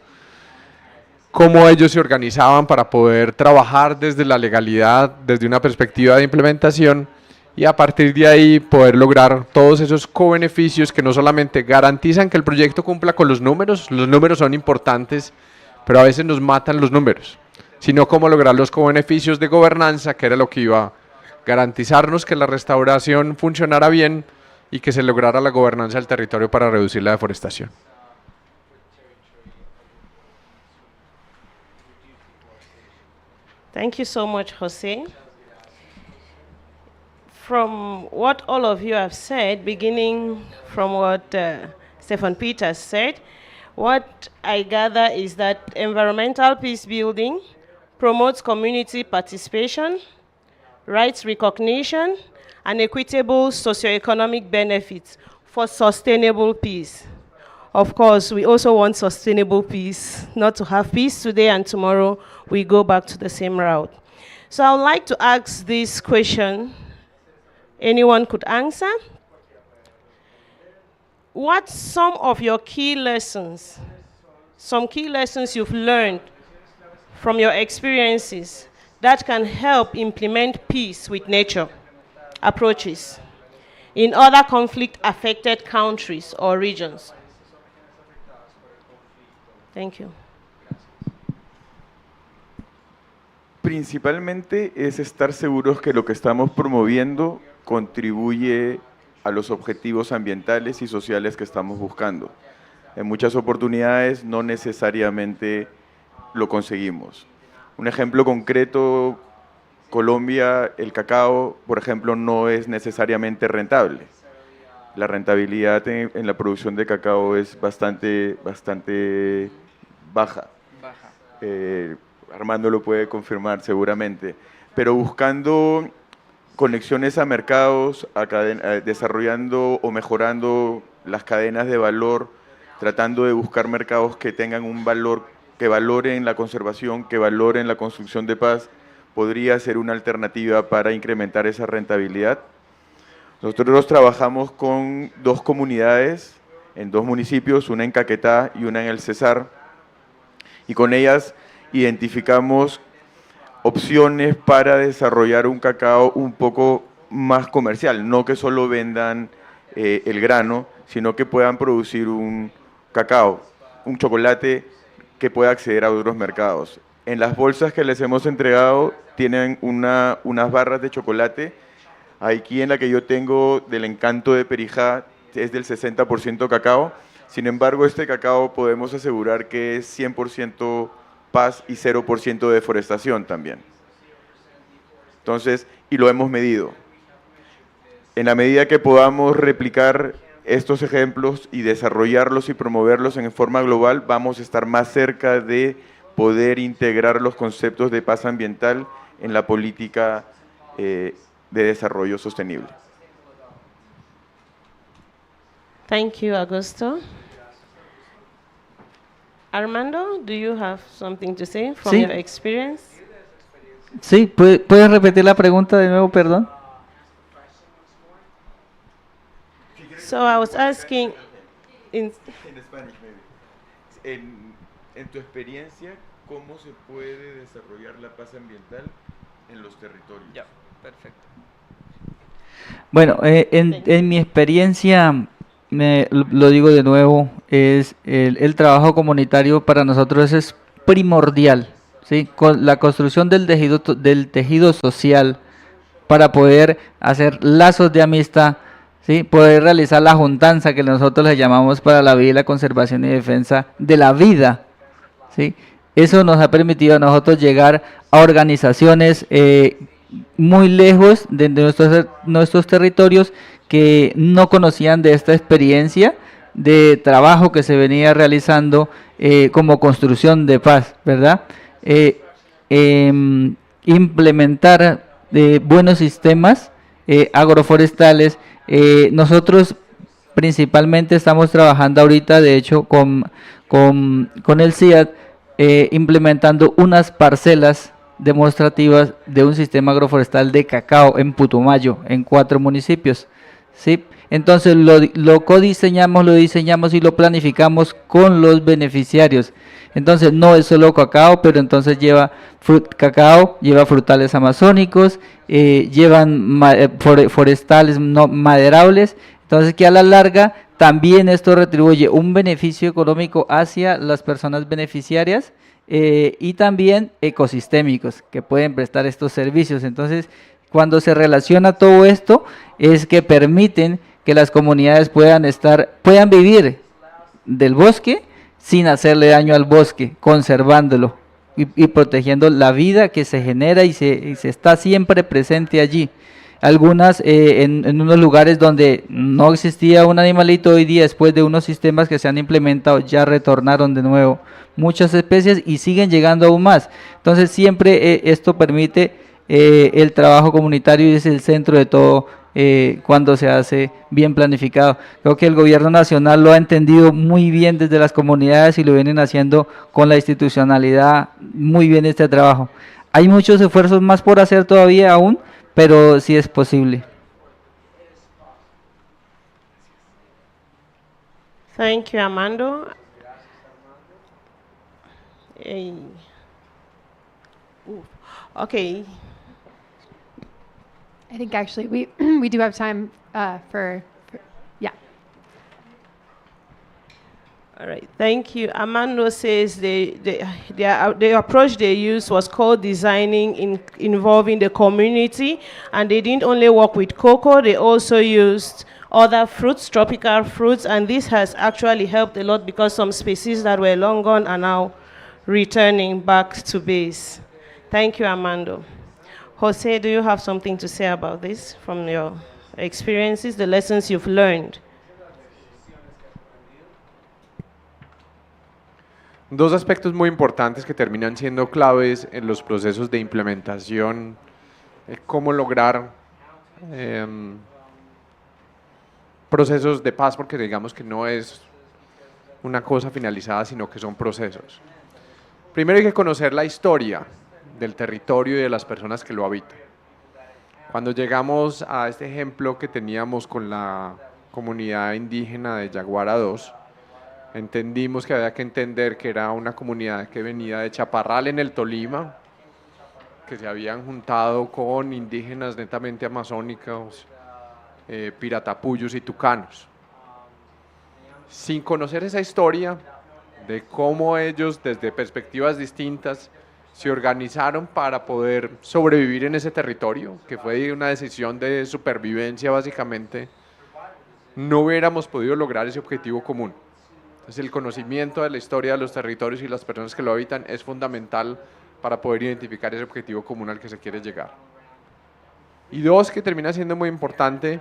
cómo ellos se organizaban para poder trabajar desde la legalidad, desde una perspectiva de implementación, y a partir de ahí poder lograr todos esos cobeneficios que no solamente garantizan que el proyecto cumpla con los números son importantes, pero a veces nos matan los números, sino cómo lograr los cobeneficios de gobernanza, que era lo que iba a garantizarnos que la restauración funcionara bien y que se lograra la gobernanza del territorio para reducir la deforestación. Thank you so much, Jose. From what all of you have said, beginning from what Stefan Peters said, what I gather is that environmental peace building promotes community participation, rights recognition, and equitable socioeconomic benefits for sustainable peace. Of course, we also want sustainable peace, not to have peace today and tomorrow we go back to the same route. So I would like to ask this question. Anyone could answer? What's some of your key lessons, some key lessons you've learned from your experiences that can help implement peace with nature approaches in other conflict-affected countries or regions? Thank you. Principalmente es estar seguros que lo que estamos promoviendo contribuye a los objetivos ambientales y sociales que estamos buscando. En muchas oportunidades no necesariamente lo conseguimos. Un ejemplo concreto, Colombia, el cacao, por ejemplo, no es necesariamente rentable. La rentabilidad en la producción de cacao es bastante baja. Armando lo puede confirmar seguramente. Pero buscando conexiones a mercados, desarrollando o mejorando las cadenas de valor, tratando de buscar mercados que tengan un valor, que valoren la conservación, que valoren la construcción de paz, podría ser una alternativa para incrementar esa rentabilidad. Nosotros trabajamos con 2 comunidades en 2 municipios, una en Caquetá y una en el Cesar, y con ellas identificamos opciones para desarrollar un cacao un poco más comercial, no que solo vendan el grano, sino que puedan producir un cacao, un chocolate que pueda acceder a otros mercados. En las bolsas que les hemos entregado tienen unas barras de chocolate. Aquí en la que yo tengo del Encanto de Perijá es del 60% cacao. Sin embargo, este cacao podemos asegurar que es 100% paz y 0% deforestación también. Entonces, y lo hemos medido. En la medida que podamos replicar estos ejemplos y desarrollarlos y promoverlos en forma global, vamos a estar más cerca de poder integrar los conceptos de paz ambiental en la política de desarrollo sostenible. Thank you, Augusto. Armando, do you have something to say from Sí. your experience? Sí, ¿puedes repetir la pregunta de nuevo, perdón? So I was asking, En Spanish, maybe. En tu experiencia, ¿cómo se puede desarrollar la paz ambiental en los territorios? Ya, perfecto. Bueno, en mi experiencia, lo digo de nuevo, es el trabajo comunitario para nosotros es primordial, ¿sí? Con la construcción del tejido social para poder hacer lazos de amistad, ¿sí? Poder realizar la juntanza que nosotros le llamamos para la vida y la conservación y defensa de la vida, ¿sí? Eso nos ha permitido a nosotros llegar a organizaciones muy lejos de nuestros territorios que no conocían de esta experiencia de trabajo que se venía realizando como construcción de paz, ¿verdad? Implementar buenos sistemas agroforestales. Nosotros principalmente estamos trabajando ahorita, de hecho, con el CIAT, implementando unas parcelas demostrativas de un sistema agroforestal de cacao en Putumayo, en 4 municipios, ¿sí? Entonces lo codiseñamos, lo diseñamos y lo planificamos con los beneficiarios. Entonces no es solo cacao, pero entonces lleva cacao, lleva frutales amazónicos, llevan forestales no maderables, entonces que a la larga también esto retribuye un beneficio económico hacia las personas beneficiarias y también ecosistémicos que pueden prestar estos servicios. Entonces, cuando se relaciona todo esto, es que permiten que las comunidades puedan vivir del bosque sin hacerle daño al bosque, conservándolo y protegiendo la vida que se genera y se está siempre presente allí. Algunas en unos lugares donde no existía un animalito, hoy día después de unos sistemas que se han implementado ya retornaron de nuevo muchas especies y siguen llegando aún más. Entonces siempre esto permite el trabajo comunitario y es el centro de todo cuando se hace bien planificado. Creo que el gobierno nacional lo ha entendido muy bien desde las comunidades y lo vienen haciendo con la institucionalidad muy bien este trabajo. Hay muchos esfuerzos más por hacer todavía aún, pero sí es posible. Thank you, Armando. Okay. I think actually we do have time for yeah. All right, thank you. Armando says the approach they used was called designing involving the community, and they didn't only work with cocoa, they also used other fruits, tropical fruits, and this has actually helped a lot because some species that were long gone are now returning back to base. Thank you, Armando. Jose, do you have something to say about this from your experiences, the lessons you've learned? Dos aspectos muy importantes que terminan siendo claves en los procesos de implementación, cómo lograr procesos de paz, porque digamos que no es una cosa finalizada, sino que son procesos. Primero hay que conocer la historia del territorio y de las personas que lo habitan. Cuando llegamos a este ejemplo que teníamos con la comunidad indígena de Yaguara 2, entendimos que había que entender que era una comunidad que venía de Chaparral en el Tolima, que se habían juntado con indígenas netamente amazónicos, piratapuyos y tucanos. Sin conocer esa historia de cómo ellos desde perspectivas distintas se organizaron para poder sobrevivir en ese territorio, que fue una decisión de supervivencia básicamente, no hubiéramos podido lograr ese objetivo común. Entonces el conocimiento de la historia de los territorios y las personas que lo habitan es fundamental para poder identificar ese objetivo común al que se quiere llegar. Y dos, que termina siendo muy importante,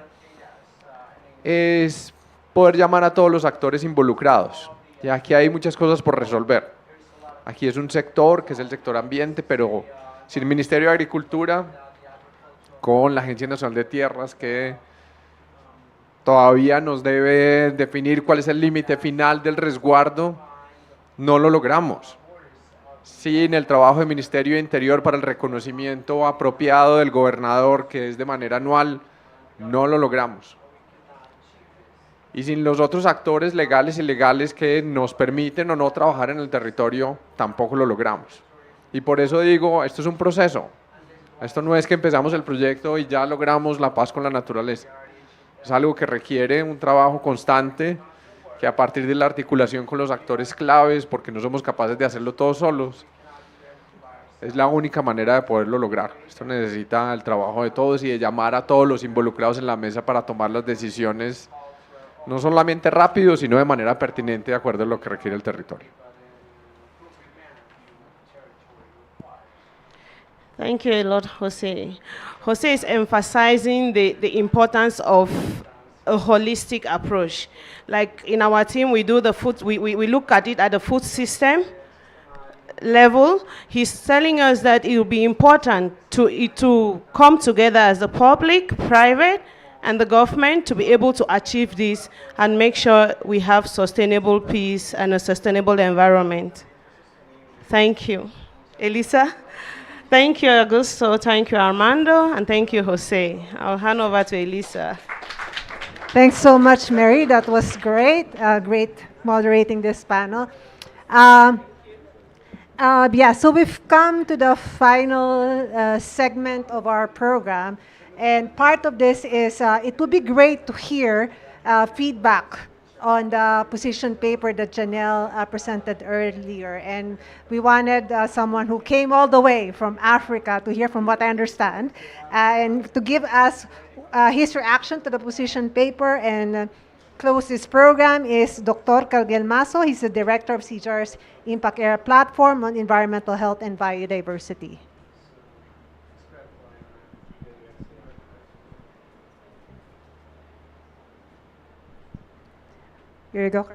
es poder llamar a todos los actores involucrados. Y aquí hay muchas cosas por resolver. Aquí es un sector que es el sector ambiente, pero sin el Ministerio de Agricultura, con la Agencia Nacional de Tierras, que todavía nos debe definir cuál es el límite final del resguardo, no lo logramos. Sin el trabajo del Ministerio de Interior para el reconocimiento apropiado del gobernador, que es de manera anual, no lo logramos. Y sin los otros actores legales y ilegales que nos permiten o no trabajar en el territorio, tampoco lo logramos. Y por eso digo, esto es un proceso. Esto no es que empezamos el proyecto y ya logramos la paz con la naturaleza. Es algo que requiere un trabajo constante, que a partir de la articulación con los actores claves, porque no somos capaces de hacerlo todos solos, es la única manera de poderlo lograr. Esto necesita el trabajo de todos y de llamar a todos los involucrados en la mesa para tomar las decisiones, no solamente rápido, sino de manera pertinente, de acuerdo a lo que requiere el territorio. Thank you a lot, Jose. Jose is emphasizing the importance of a holistic approach. Like in our team, we do the food, we look at it at the food system level. He's telling us that it will be important to come together as the public, private, and the government to be able to achieve this and make sure we have sustainable peace and a sustainable environment. Thank you. Elisa? Thank you, Augusto. Thank you, Armando. And thank you, Jose. I'll hand over to Elisa. Thanks so much, Mary. That was great. Great moderating this panel. Yeah, so we've come to the final segment of our program. And part of this is it would be great to hear feedback on the position paper that Janelle presented earlier. And we wanted someone who came all the way from Africa to hear, from what I understand, and to give us his reaction to the position paper and close this program is Dr. Cargiel Maso. He's the director of CGIAR's Impact Area Platform on Environmental Health and Biodiversity. Here you go.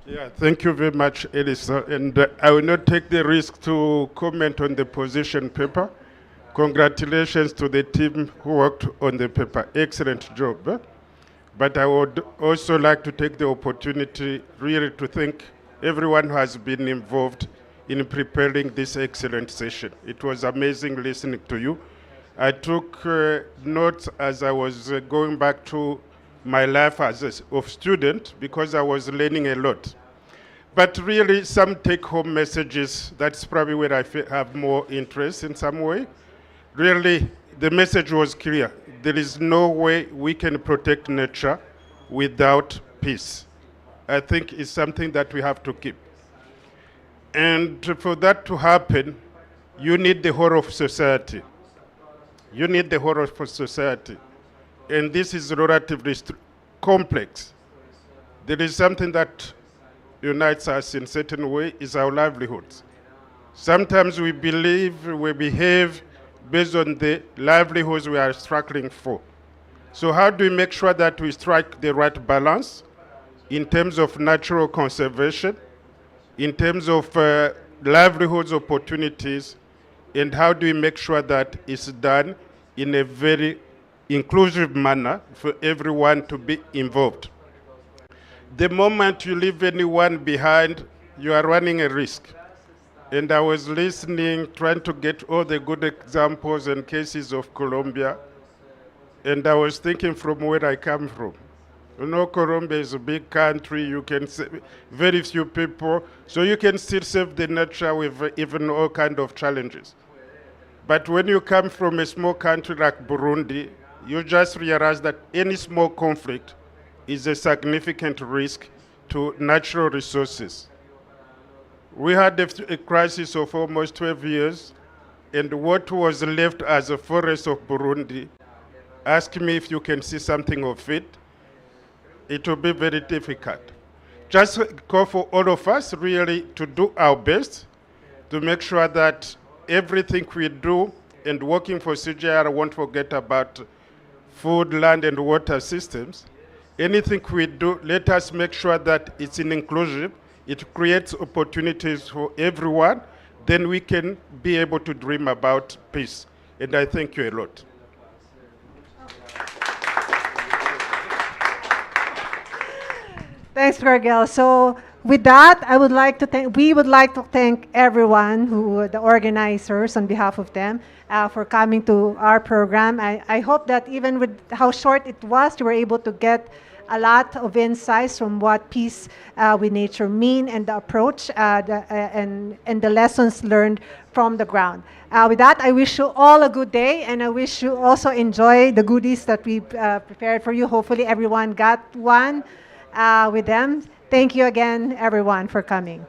Yeah, thank you very much, Elisa. And I will not take the risk to comment on the position paper. Congratulations to the team who worked on the paper. Excellent job. But I would also like to take the opportunity really to thank everyone who has been involved in preparing this excellent session. It was amazing listening to you. I took notes as I was going back to my life as a student because I was learning a lot. But really some take-home messages, that's probably where I have more interest in some way. Really, the message was clear. There is no way we can protect nature without peace. I think it's something that we have to keep. And for that to happen, you need the whole of society. You need the whole of society. And this is relatively complex. There is something that unites us in a certain way, is our livelihoods. Sometimes we believe, we behave based on the livelihoods we are struggling for. So how do we make sure that we strike the right balance in terms of natural conservation, in terms of livelihoods opportunities, and how do we make sure that it's done in a very inclusive manner for everyone to be involved? The moment you leave anyone behind, you are running a risk. And I was listening, trying to get all the good examples and cases of Colombia, and I was thinking from where I come from. You know, Colombia is a big country, you can save very few people, so you can still save the nature with even all kinds of challenges. But when you come from a small country like Burundi, you just realize that any small conflict is a significant risk to natural resources. We had a crisis of almost 12 years, and what was left as a forest of Burundi, ask me if you can see something of it, it will be very difficult. Just call for all of us really to do our best to make sure that everything we do, and working for CGIAR, I won't forget about food, land, and water systems. Anything we do, let us make sure that it's inclusive, it creates opportunities for everyone, then we can be able to dream about peace. And I thank you a lot. Thanks, Cargiel. So with that, we would like to thank everyone, the organizers on behalf of them, for coming to our program. I hope that even with how short it was, you were able to get a lot of insights from what peace with nature mean and the approach and the lessons learned from the ground. With that, I wish you all a good day, and I wish you also enjoy the goodies that we prepared for you. Hopefully everyone got one. with them. Thank you again, everyone, for coming.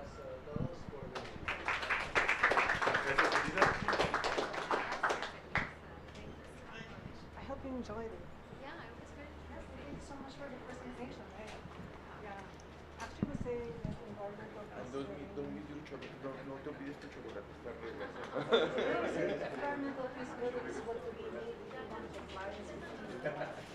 I hope you enjoyed it. Yeah, it was good. Thank you so much for the presentation. Yeah. Actually, we say that environmental environmental is what we need if we want compliance with